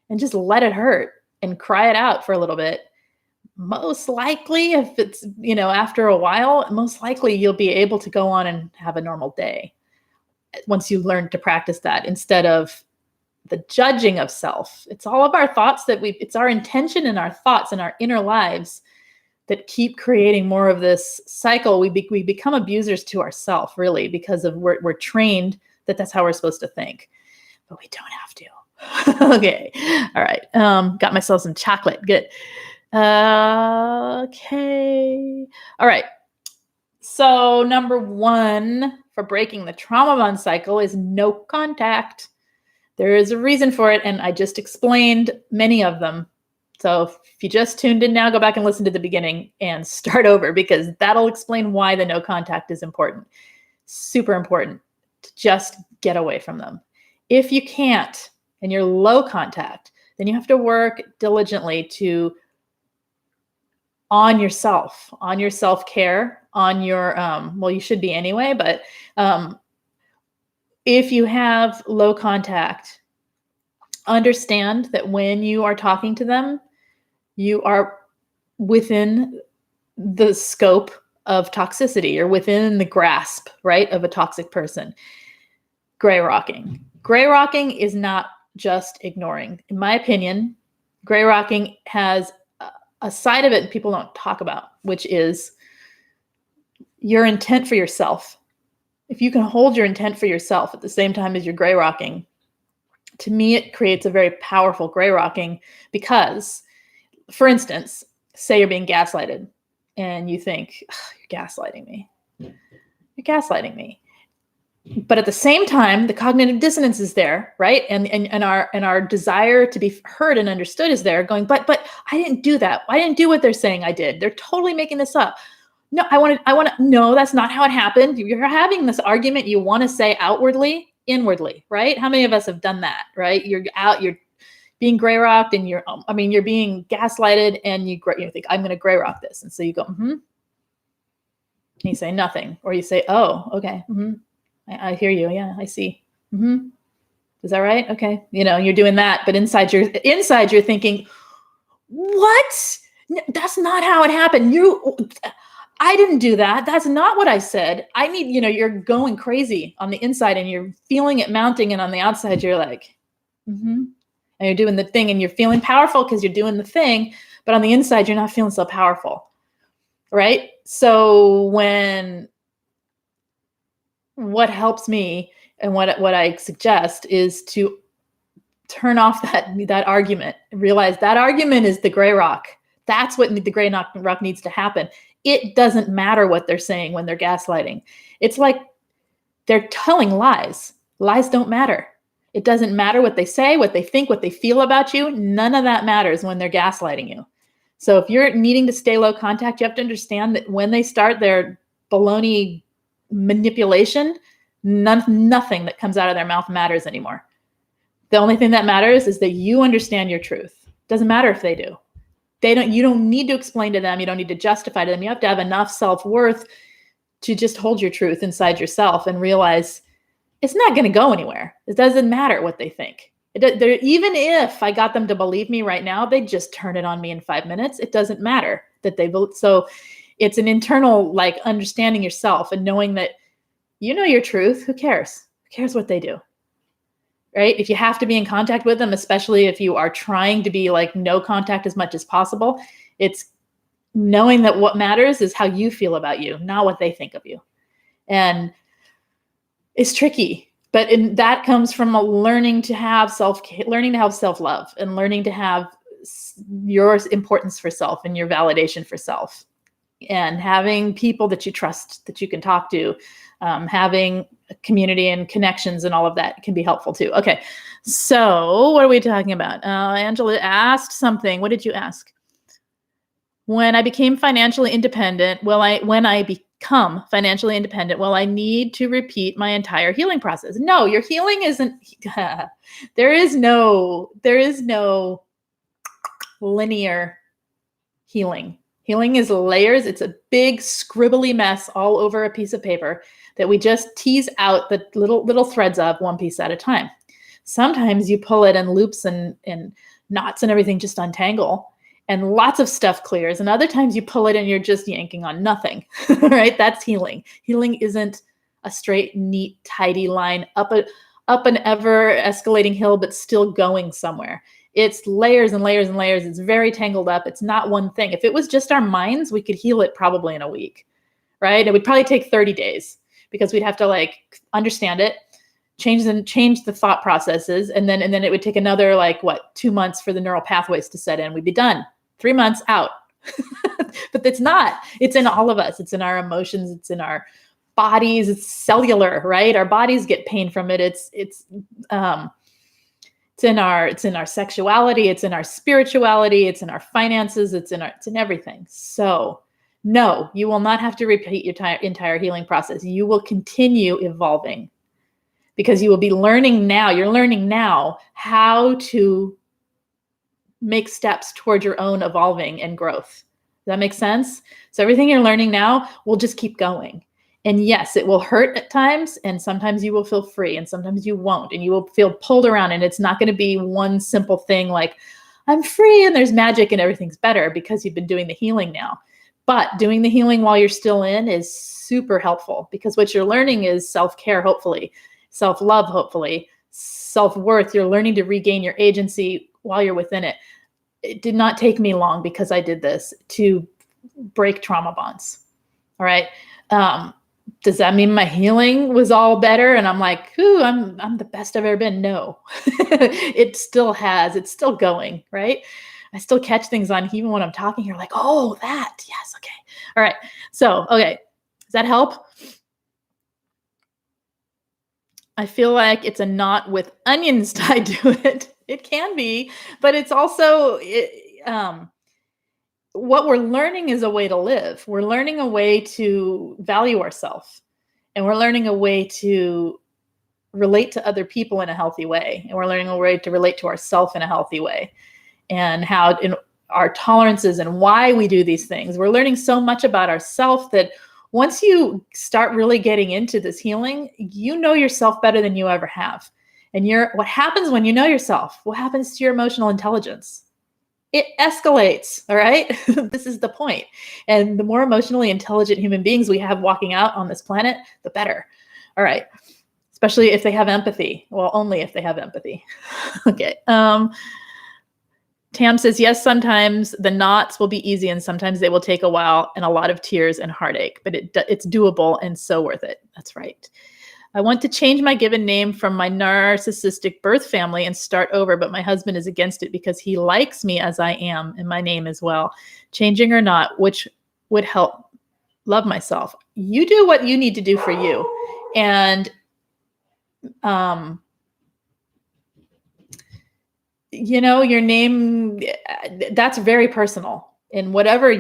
And just let it hurt and cry it out for a little bit. Most likely, if it's, after a while, most likely you'll be able to go on and have a normal day once you learn to practice that instead of the judging of self. It's all of our thoughts it's our intention and our thoughts and our inner lives that keep creating more of this cycle. We become abusers to ourselves, really, because we're trained that that's how we're supposed to think, but we don't have to. Okay. All right. Got myself some chocolate. Good. Okay. All right. So number 1 for breaking the trauma bond cycle is no contact. There is a reason for it. And I just explained many of them. So if you just tuned in now, go back and listen to the beginning and start over because that'll explain why the no contact is important. Super important to just get away from them. If you can't and you're low contact, then you have to work diligently on yourself, on your self-care, on your, you should be anyway, but if you have low contact, understand that when you are talking to them, you are within the scope of toxicity or within the grasp, right, of a toxic person. Gray rocking. Gray rocking is not just ignoring. In my opinion, gray rocking has a side of it people don't talk about, which is your intent for yourself. If you can hold your intent for yourself at the same time as you're gray rocking, to me, it creates a very powerful gray rocking because, for instance, say you're being gaslighted and you think, you're gaslighting me. You're gaslighting me. But at the same time, the cognitive dissonance is there, right? And our desire to be heard and understood is there going, but I didn't do that. I didn't do what they're saying I did. They're totally making this up. No, I want to, no, that's not how it happened. You're having this argument you want to say outwardly, inwardly, right? How many of us have done that, right? You're being gray rocked and you're being gaslighted and you think, I'm going to gray rock this. And so you go, And you say nothing, or you say, oh, okay. I hear you. Yeah, I see. Is that right? Okay. You're doing that, but inside you're thinking, what? That's not how it happened. I didn't do that. That's not what I said. I need, you're going crazy on the inside and you're feeling it mounting. And on the outside, you're like, and you're doing the thing and you're feeling powerful because you're doing the thing. But on the inside, you're not feeling so powerful. Right. So what helps me and what I suggest is to turn off that argument, realize that argument is the gray rock. That's what the gray rock needs to happen. It doesn't matter what they're saying when they're gaslighting. It's like they're telling lies. Lies don't matter. It doesn't matter what they say, what they think, what they feel about you. None of that matters when they're gaslighting you. So if you're needing to stay low contact, you have to understand that when they start their baloney manipulation, nothing that comes out of their mouth matters anymore. The only thing that matters is that you understand your truth. Doesn't matter if they do. You don't need to explain to them. You don't need to justify to them. You have to have enough self-worth to just hold your truth inside yourself and realize it's not going to go anywhere. It doesn't matter what they think. Even if I got them to believe me right now, they just turn it on me in 5 minutes. It doesn't matter that they vote. So it's an internal, like, understanding yourself and knowing that you know your truth. Who cares? Who cares what they do? Right? If you have to be in contact with them, especially if you are trying to be like no contact as much as possible, it's knowing that what matters is how you feel about you, not what they think of you. And it's tricky, but that comes from learning to have self-love and learning to have your importance for self and your validation for self, and having people that you trust, that you can talk to, having a community and connections and all of that can be helpful too. Okay. So what are we talking about? Angela asked something. What did you ask? When I became financially independent, when I become financially independent, will I need to repeat my entire healing process? No, your healing isn't, there is no linear healing. Healing is layers. It's a big scribbly mess all over a piece of paper that we just tease out the little threads of one piece at a time. Sometimes you pull it and loops and knots and everything just untangle and lots of stuff clears. And other times you pull it and you're just yanking on nothing, right? That's healing. Healing isn't a straight, neat, tidy line up an ever escalating hill, but still going somewhere. It's layers and layers and layers. It's very tangled up. It's not one thing. If it was just our minds, we could heal it probably in a week, right? It would probably take 30 days because we'd have to like understand it, change the thought processes. And then it would take another 2 months for the neural pathways to set in. We'd be done. 3 months out. But it's not. It's in all of us. It's in our emotions. It's in our bodies. It's cellular, right? Our bodies get pain from it. It's in our sexuality. It's in our spirituality. It's in our finances. It's in everything. So no, you will not have to repeat your entire healing process. You will continue evolving because you will be learning now. You're learning now how to make steps toward your own evolving and growth. Does that make sense? So everything you're learning now will just keep going. And yes, it will hurt at times, and sometimes you will feel free, and sometimes you won't, and you will feel pulled around, and it's not going to be one simple thing like, I'm free and there's magic and everything's better because you've been doing the healing now. But doing the healing while you're still in is super helpful because what you're learning is self-care, hopefully, self-love, hopefully, self-worth. You're learning to regain your agency while you're within it. It did not take me long because I did this to break trauma bonds. All right. Does that mean my healing was all better? And I'm like, ooh, I'm the best I've ever been. No, it's still going, right? I still catch things on even when I'm talking, you're like, oh, that, yes. Okay. All right. So, okay. Does that help? I feel like it's a knot with onions tied to it. It can be, but it's also, what we're learning is a way to live. We're learning a way to value ourselves, and we're learning a way to relate to other people in a healthy way. And we're learning a way to relate to ourselves in a healthy way, and how in our tolerances and why we do these things. We're learning so much about ourselves that once you start really getting into this healing, you know yourself better than you ever have. And what happens when you know yourself? What happens to your emotional intelligence? It escalates, all right? This is the point. And the more emotionally intelligent human beings we have walking out on this planet, the better. All right. Especially if they have empathy. Well, only if they have empathy. Okay. Tam says, yes, sometimes the knots will be easy and sometimes they will take a while and a lot of tears and heartache, but it's doable and so worth it. That's right. I want to change my given name from my narcissistic birth family and start over, but my husband is against it because he likes me as I am and my name as well. Changing or not, which would help love myself. You do what you need to do for you. And your name, that's very personal. And whatever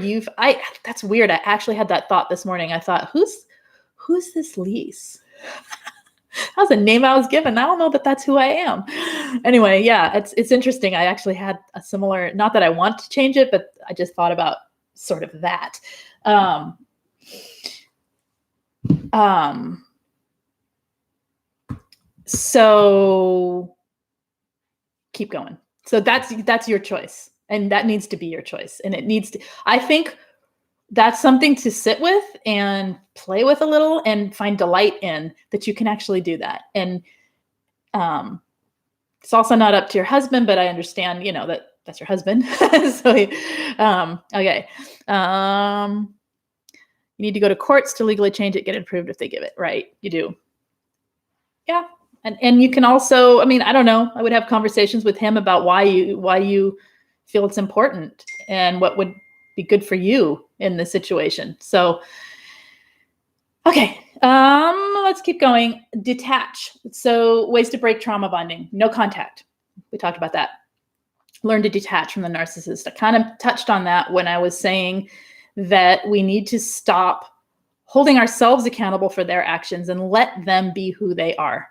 that's weird. I actually had that thought this morning. I thought, who's this Lise? That was a name I was given. I don't know that that's who I am. Anyway, yeah, it's interesting. I actually had a similar, not that I want to change it, but I just thought about sort of that. So keep going. So that's your choice, and that needs to be your choice. And it needs to, I think that's something to sit with and play with a little and find delight in, that you can actually do that. And it's also not up to your husband, but I understand, that's your husband. So, okay. You need to go to courts to legally change it, get it approved if they give it, right? You do. Yeah. And you can also, I don't know, I would have conversations with him about why you feel it's important and what would be good for you in this situation. So, okay, let's keep going. Detach. So ways to break trauma bonding. No contact. We talked about that. Learn to detach from the narcissist. I kind of touched on that when I was saying that we need to stop holding ourselves accountable for their actions and let them be who they are.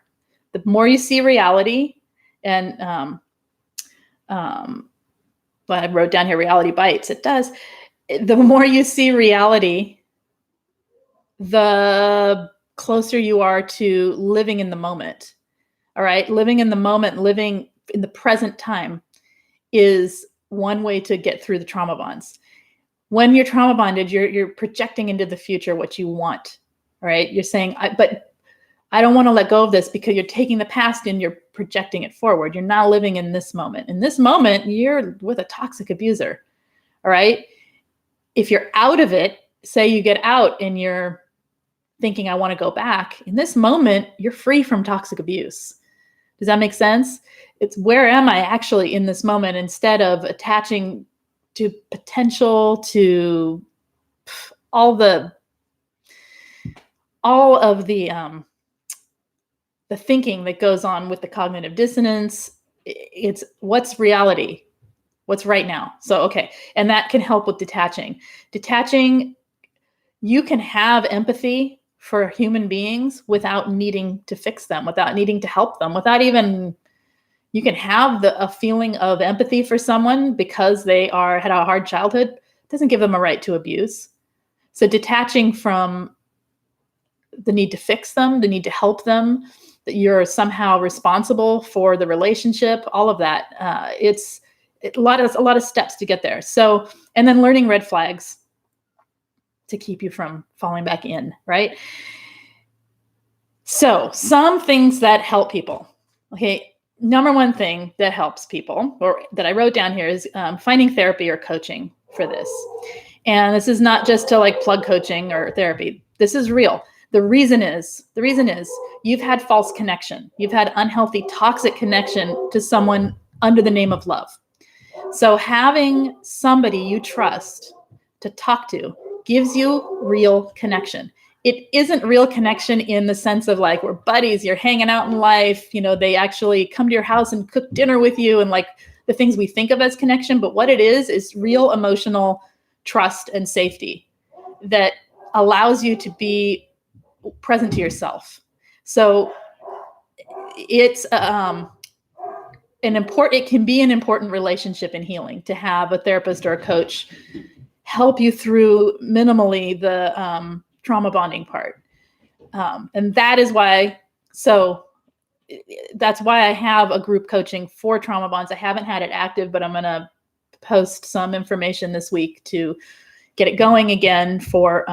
The more you see reality, and I wrote down here, reality bites. It does. The more you see reality, the closer you are to living in the moment. All right. Living in the moment, living in the present time is one way to get through the trauma bonds. When you're trauma bonded, you're projecting into the future what you want. All right. You're saying, but I don't want to let go of this, because you're taking the past and you're projecting it forward. You're not living in this moment. In this moment, you're with a toxic abuser. All right. If you're out of it, say you get out and you're thinking, I want to go back. In this moment, you're free from toxic abuse. Does that make sense? It's, where am I actually in this moment, instead of attaching to potential, to all of the thinking that goes on with the cognitive dissonance. It's what's reality, what's right now. So, okay. And that can help with detaching. Detaching, you can have empathy for human beings without needing to fix them, without needing to help them, without even, you can have a feeling of empathy for someone because they had a hard childhood. It doesn't give them a right to abuse. So detaching from the need to fix them, the need to help them, that you're somehow responsible for the relationship, all of that. It's a lot of steps to get there. So, and then learning red flags to keep you from falling back in, right? So some things that help people. Okay. Number one thing that helps people, or that I wrote down here, is finding therapy or coaching for this. And this is not just to like plug coaching or therapy. This is real. The reason is you've had false connection. You've had unhealthy, toxic connection to someone under the name of love. So having somebody you trust to talk to gives you real connection. It isn't real connection in the sense of like, we're buddies, you're hanging out in life, they actually come to your house and cook dinner with you, and like the things we think of as connection. But what it is real emotional trust and safety that allows you to be present to yourself. So it's it can be an important relationship in healing to have a therapist or a coach help you through minimally the trauma bonding part. And that is why, that's why I have a group coaching for trauma bonds. I haven't had it active, but I'm going to post some information this week to get it going again for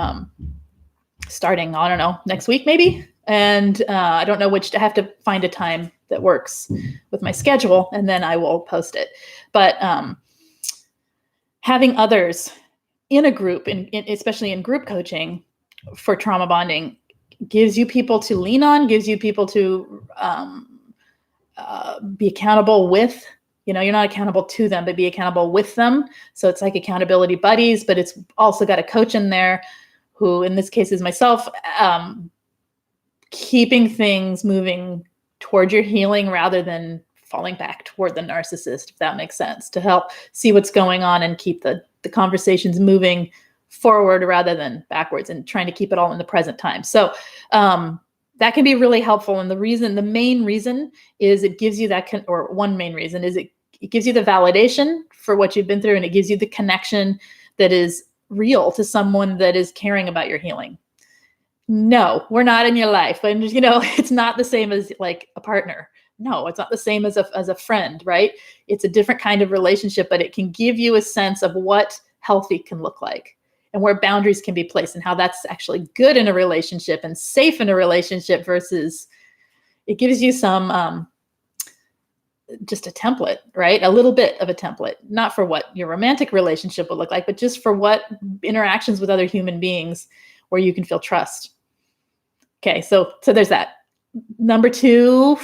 starting, I don't know, next week maybe. And I don't know I have to find a time that works with my schedule, and then I will post it. But having others in a group, especially in group coaching for trauma bonding, gives you people to lean on, gives you people to be accountable with. You're not accountable to them, but be accountable with them. So it's like accountability buddies, but it's also got a coach in there who, in this case, is myself, keeping things moving toward your healing rather than falling back toward the narcissist, if that makes sense, to help see what's going on and keep the conversations moving forward rather than backwards, and trying to keep it all in the present time. So that can be really helpful. And the main reason is it gives you that, one main reason is it gives you the validation for what you've been through, and it gives you the connection that is real to someone that is caring about your healing. No, we're not in your life. And, it's not the same as like a partner. No, it's not the same as a friend, right? It's a different kind of relationship, but it can give you a sense of what healthy can look like and where boundaries can be placed and how that's actually good in a relationship and safe in a relationship, versus it gives you some, just a template, right? A little bit of a template, not for what your romantic relationship would look like, but just for what interactions with other human beings where you can feel trust. Okay, so there's that. Number 2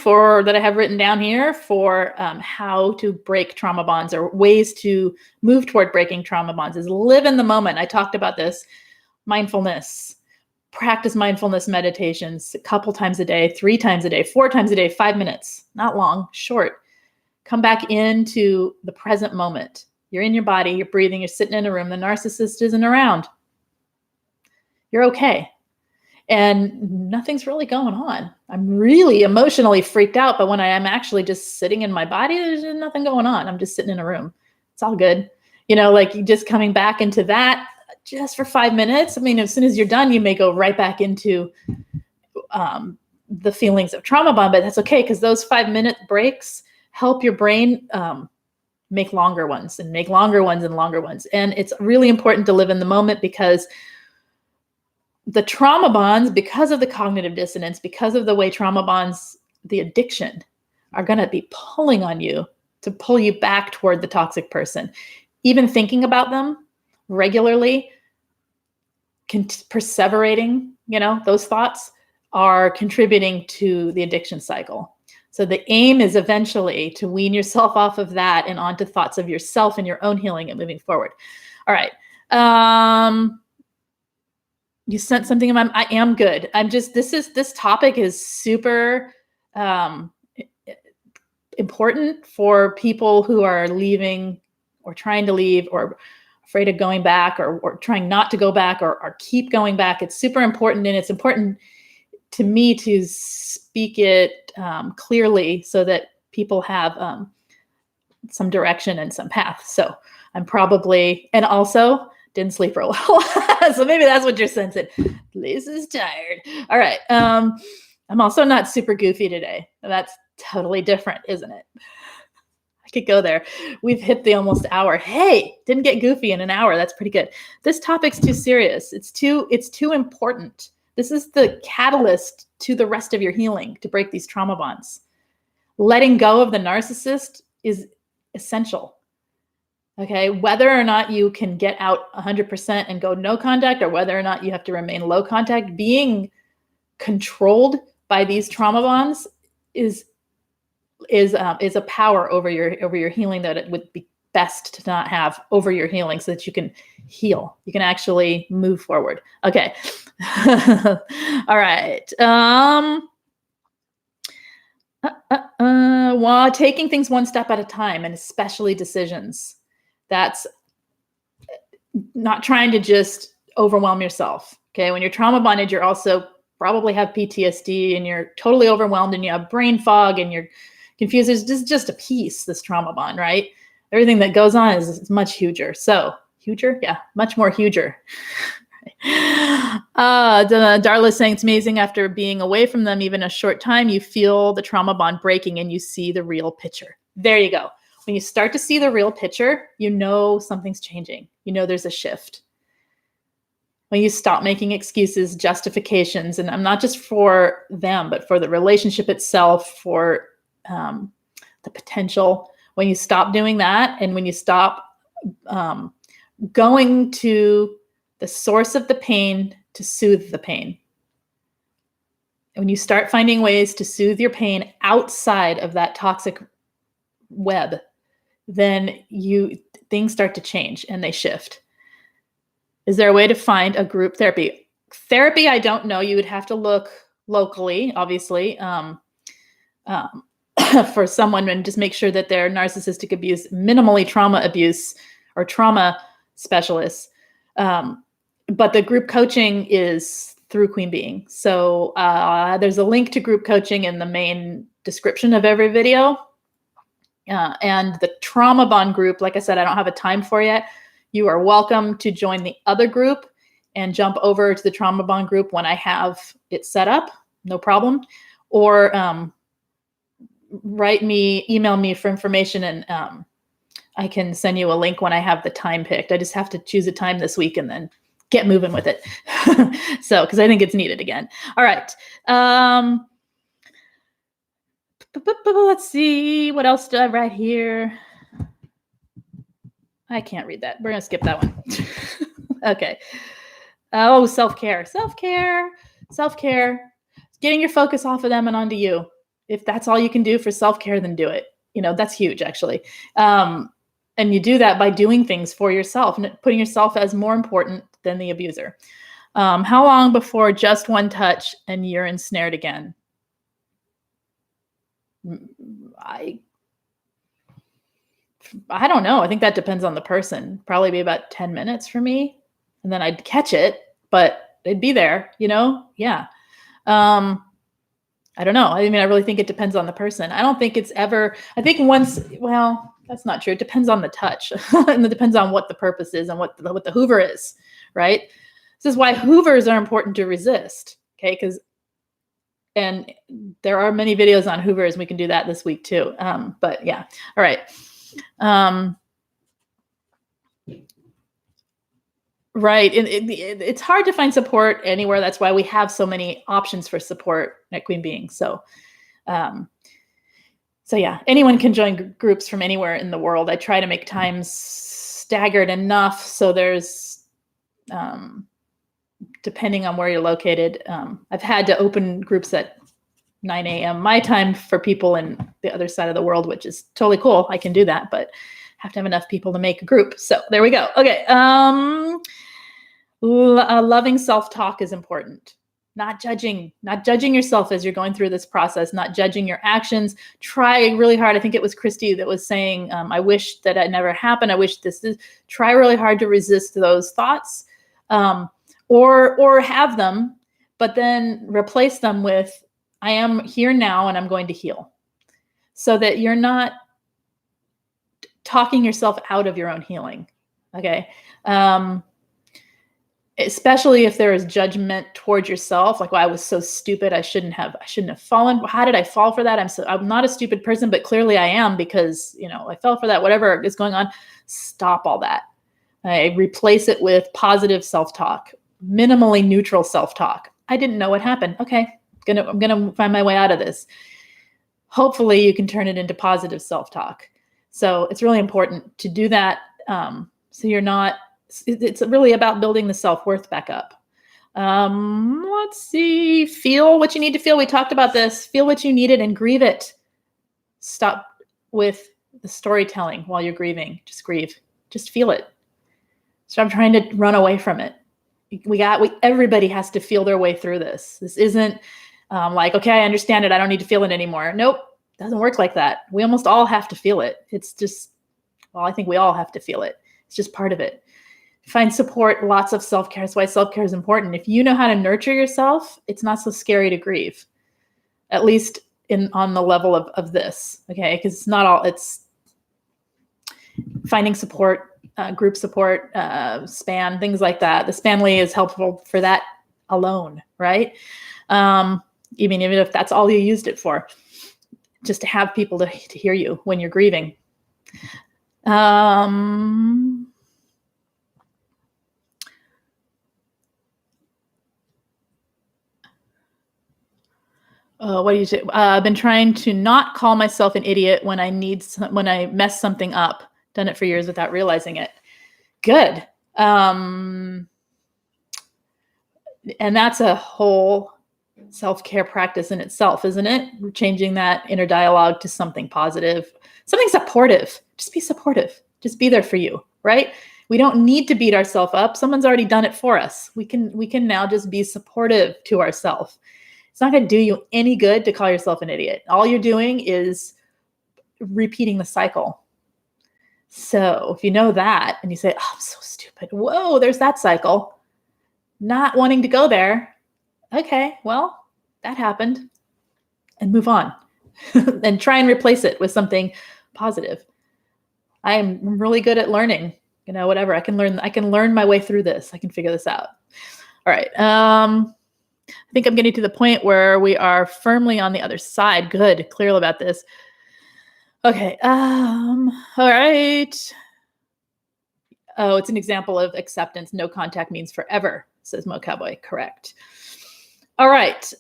that I have written down here for how to break trauma bonds, or ways to move toward breaking trauma bonds, is live in the moment. I talked about this. Mindfulness. Practice mindfulness meditations a couple times a day, 3 times a day, 4 times a day, 5 minutes. Not long, short. Come back into the present moment. You're in your body, you're breathing, you're sitting in a room. The narcissist isn't around. You're okay. And nothing's really going on. I'm really emotionally freaked out, but when I am actually just sitting in my body, there's nothing going on. I'm just sitting in a room. It's all good. Like just coming back into that just for 5 minutes. I mean, as soon as you're done, you may go right back into the feelings of trauma bond, but that's okay, because those 5-minute breaks help your brain make longer ones and make longer ones and longer ones. And it's really important to live in the moment, because the trauma bonds, because of the cognitive dissonance, because of the way trauma bonds, the addiction, are going to be pulling on you to pull you back toward the toxic person. Even thinking about them regularly, perseverating, those thoughts are contributing to the addiction cycle. So the aim is eventually to wean yourself off of that and onto thoughts of yourself and your own healing and moving forward. All right. You sent something in I am good. This topic is super important for people who are leaving or trying to leave or afraid of going back or trying not to go back or keep going back. It's super important. And it's important to me to speak it clearly so that people have some direction and some path. So I'm probably, and also didn't sleep real well. So maybe that's what you're sensing. Lise is tired. All right. I'm also not super goofy today. That's totally different, isn't it? I could go there. We've hit the almost hour. Hey, didn't get goofy in an hour. That's pretty good. This topic's too serious. It's too important. This is the catalyst to the rest of your healing, to break these trauma bonds. Letting go of the narcissist is essential. Okay, whether or not you can get out 100% and go no contact, or whether or not you have to remain low contact, being controlled by these trauma bonds is a power over your healing that it would be best to not have over your healing, so that you can heal. You can actually move forward. Okay. All right. While taking things one step at a time, and especially decisions. That's not trying to just overwhelm yourself. Okay. When you're trauma bonded, you're also probably have PTSD and you're totally overwhelmed and you have brain fog and you're confused. There's just a piece, this trauma bond, right? Everything that goes on is much huger. So huger? Yeah, much more huger. Darla is saying it's amazing after being away from them even a short time, you feel the trauma bond breaking and you see the real picture. There you go. When you start to see the real picture, you know something's changing. You know there's a shift. When you stop making excuses, justifications, and I'm not just for them, but for the relationship itself, for the potential. When you stop doing that, and when you stop going to the source of the pain to soothe the pain. When you start finding ways to soothe your pain outside of that toxic web, then things start to change and they shift. Is there a way to find a group therapy? Therapy, I don't know. You would have to look locally, obviously, for someone, and just make sure that they're narcissistic abuse, minimally trauma abuse, or trauma specialists. But the group coaching is through Queen Being. So there's a link to group coaching in the main description of every video. And the trauma bond group, like I said, I don't have a time for yet. You are welcome to join the other group and jump over to the trauma bond group when I have it set up. No problem. Or email me for information, and I can send you a link when I have the time picked. I just have to choose a time this week and then get moving with it. So, because I think it's needed again. All right. Let's see. What else do I write here? I can't read that. We're going to skip that one. Okay. Oh, self-care. Getting your focus off of them and onto you. If that's all you can do for self-care, then do it. That's huge, actually. And you do that by doing things for yourself and putting yourself as more important than the abuser. How long before just one touch and you're ensnared again? I don't know. I think that depends on the person. Probably be about 10 minutes for me. And then I'd catch it, but it'd be there, Yeah. I don't know. I mean, I really think it depends on the person. I don't think it's ever, I think once, well, that's not true. It depends on the touch and it depends on what the purpose is and what the Hoover is, right? This is why Hoovers are important to resist. Okay. And there are many videos on Hoovers. We can do that this week too. But yeah. All right. Right. It's hard to find support anywhere. That's why we have so many options for support at Queen Being. So yeah, anyone can join groups from anywhere in the world. I try to make times staggered enough so there's, depending on where you're located, I've had to open groups at 9 a.m. my time for people in the other side of the world, which is totally cool. I can do that, but have to have enough people to make a group. So there we go. Okay. Loving self-talk is important. Not judging yourself as you're going through this process, not judging your actions. Try really hard. I think it was Christy that was saying, I wish that it never happened. I wish try really hard to resist those thoughts, or have them, but then replace them with, I am here now and I'm going to heal, so that you're not talking yourself out of your own healing. Okay. Especially if there is judgment towards yourself, like, well, I was so stupid. I shouldn't have fallen. How did I fall for that? I'm not a stupid person, but clearly I am, because, I fell for that, whatever is going on. Stop all that. I replace it with positive self-talk, minimally neutral self-talk. I didn't know what happened. Okay. I'm going to find my way out of this. Hopefully you can turn it into positive self-talk. So it's really important to do that. So you're not, it's really about building the self-worth back up. Let's see. Feel what you need to feel. We talked about this. Feel what you needed and grieve it. Stop with the storytelling while you're grieving. Just grieve. Just feel it. Stop trying to run away from it. Everybody has to feel their way through this. This isn't like, okay, I understand it. I don't need to feel it anymore. Nope. Doesn't work like that. We almost all have to feel it. It's just, I think we all have to feel it. It's just part of it. Find support, lots of self-care. That's why self-care is important. If you know how to nurture yourself, it's not so scary to grieve, at least on the level of this. Okay. Because it's not all, it's finding support, group support, SPAN, things like that. The Spanly is helpful for that alone, right? Even if that's all you used it for, just to have people to hear you when you're grieving. What do you say? I've been trying to not call myself an idiot when I mess something up. Done it for years without realizing it. Good. And that's a whole self-care practice in itself, isn't it? We're changing that inner dialogue to something positive, something supportive. Just be supportive. Just be there for you, right? We don't need to beat ourselves up. Someone's already done it for us. We can now just be supportive to ourselves. It's not going to do you any good to call yourself an idiot. All you're doing is repeating the cycle. So if you know that and you say, oh, I'm so stupid. Whoa, there's that cycle. Not wanting to go there. Okay, well, that happened. And move on. And try and replace it with something positive. I am really good at learning. Whatever. I can learn my way through this. I can figure this out. All right. I think I'm getting to the point where we are firmly on the other side. Good. Clear about this. Okay. All right. Oh, it's an example of acceptance. No contact means forever, says Mo Cowboy. Correct. All right.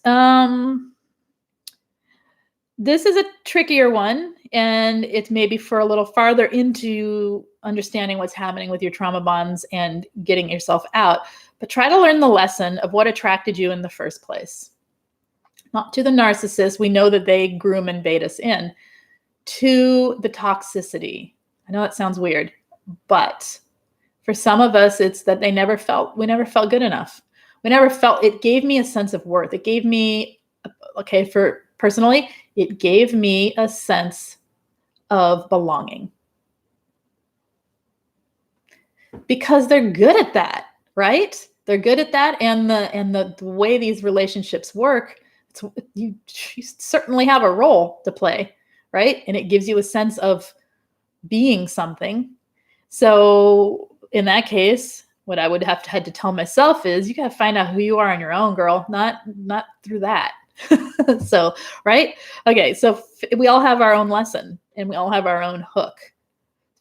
This is a trickier one, and it's maybe for a little farther into understanding what's happening with your trauma bonds and getting yourself out. But try to learn the lesson of what attracted you in the first place. Not to the narcissist. We know that they groom and bait us in. To the toxicity. I know that sounds weird, but for some of us, it's that we never felt good enough. It gave me a sense of worth. It gave me, personally, it gave me a sense of belonging. Because they're good at that, right? They're good at that. And the way these relationships work, you certainly have a role to play, right? And it gives you a sense of being something. So in that case, what I would have to tell myself is you got to find out who you are on your own, girl, not through that. So, right? Okay. So we all have our own lesson and we all have our own hook.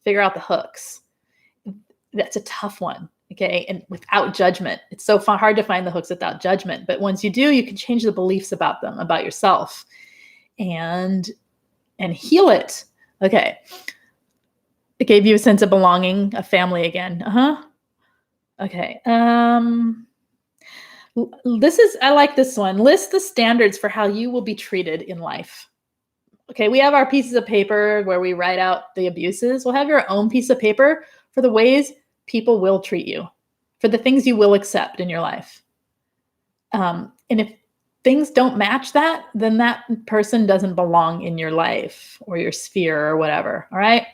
Figure out the hooks. That's a tough one. Okay. And without judgment, it's so hard to find the hooks without judgment. But once you do, you can change the beliefs about them, about yourself, and heal it. Okay. It gave you a sense of belonging, a family again. Okay. I like this one. List the standards for how you will be treated in life. Okay. We have our pieces of paper where we write out the abuses. We'll have your own piece of paper for the ways people will treat you, for the things you will accept in your life. And if things don't match that, then that person doesn't belong in your life or your sphere or whatever. All right.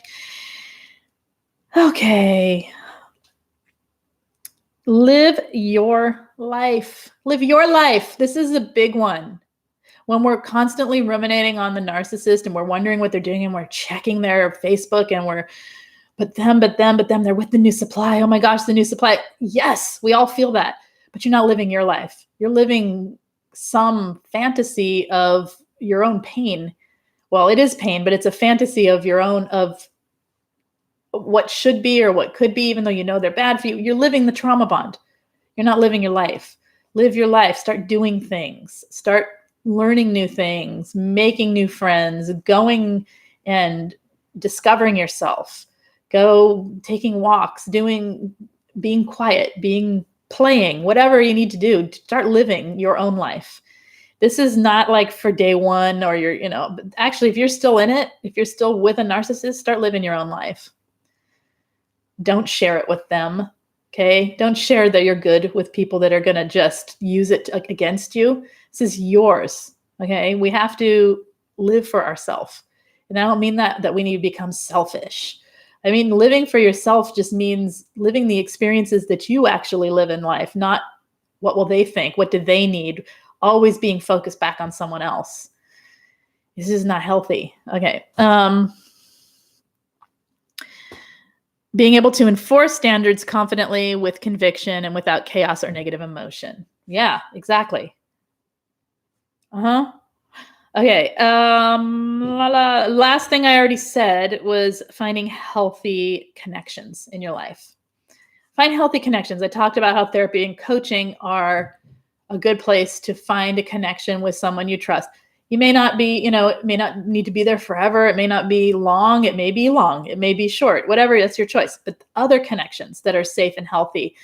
Okay. Live your life. Live your life. This is a big one. When we're constantly ruminating on the narcissist and we're wondering what they're doing and we're checking their Facebook and but them, they're with the new supply. Oh my gosh, the new supply. Yes, we all feel that, but you're not living your life. You're living some fantasy of your own pain. Well, it is pain, but it's a fantasy of your own, of what should be or what could be, even though you know they're bad for you. You're living the trauma bond. You're not living your life. Live your life. Start doing things. Start learning new things, making new friends, going and discovering yourself. Go taking walks, being quiet, playing, whatever you need to do to start living your own life. This is not like for day one or actually, if you're still in it, if you're still with a narcissist, start living your own life. Don't share it with them. Okay. Don't share that you're good with people that are going to just use it against you. This is yours. Okay. We have to live for ourselves. And I don't mean that we need to become selfish. I mean, living for yourself just means living the experiences that you actually live in life, not what will they think? What do they need? Always being focused back on someone else. This is not healthy. Okay. Being able to enforce standards confidently with conviction and without chaos or negative emotion. Yeah, exactly. Okay. Last thing I already said was finding healthy connections in your life. Find healthy connections. I talked about how therapy and coaching are a good place to find a connection with someone you trust. You may not be, it may not need to be there forever. It may not be long. It may be long. It may be short, whatever, that's your choice. But other connections that are safe and healthy.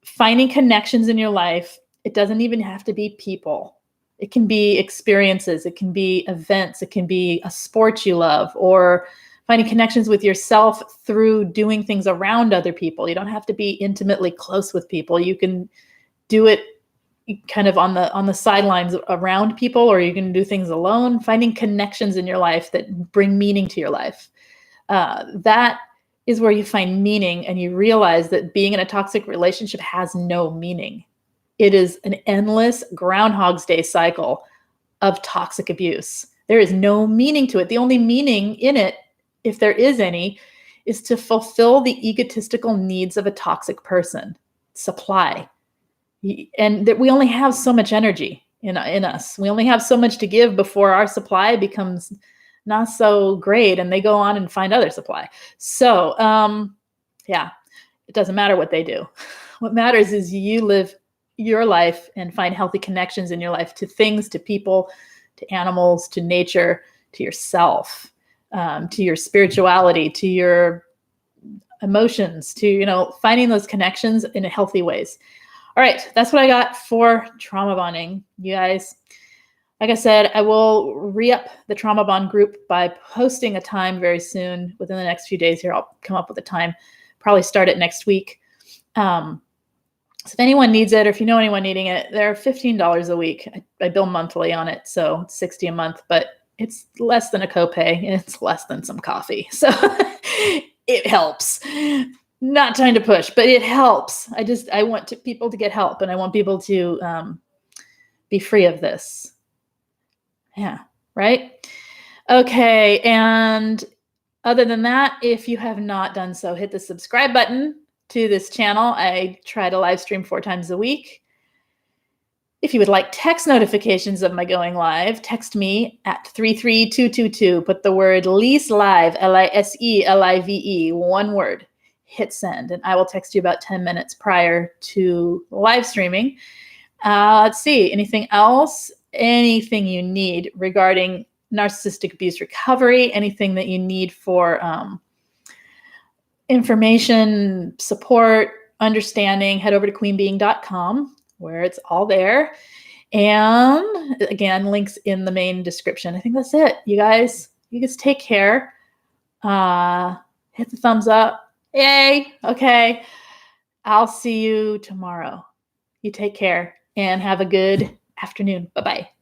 Finding connections in your life. It doesn't even have to be people. It can be experiences, it can be events, it can be a sport you love, or finding connections with yourself through doing things around other people. You don't have to be intimately close with people. You can do it kind of on the sidelines around people, or you can do things alone. Finding connections in your life that bring meaning to your life. That is where you find meaning, and you realize that being in a toxic relationship has no meaning. It is an endless Groundhog's Day cycle of toxic abuse. There is no meaning to it. The only meaning in it, if there is any, is to fulfill the egotistical needs of a toxic person. Supply. And that we only have so much energy in us. We only have so much to give before our supply becomes not so great and they go on and find other supply. So, yeah, it doesn't matter what they do. What matters is you live your life and find healthy connections in your life to things, to people, to animals, to nature, to yourself, to your spirituality, to your emotions, to, finding those connections in healthy ways. All right, that's what I got for trauma bonding, you guys. Like I said, I will re-up the trauma bond group by posting a time very soon. Within the next few days here, I'll come up with a time. Probably start it next week. So if anyone needs it, or if you know anyone needing it, they're $15 a week. I bill monthly on it, so it's $60 a month, but it's less than a copay, and it's less than some coffee. So it helps. Not trying to push, but it helps. I want people to get help, and I want people to be free of this. Yeah, right? Okay, and other than that, if you have not done so, hit the subscribe button to this channel. I try to live stream 4 times a week. If you would like text notifications of my going live, text me at 33222. Put the word Lise Live, LISELIVE, one word. Hit send, and I will text you about 10 minutes prior to live streaming. Let's see, anything else? Anything you need regarding narcissistic abuse recovery, anything that you need for information, support, understanding, head over to queenbeing.com, where it's all there. And again, links in the main description. I think that's it. You guys take care. Hit the thumbs up. Yay. Okay. I'll see you tomorrow. You take care and have a good afternoon. Bye-bye.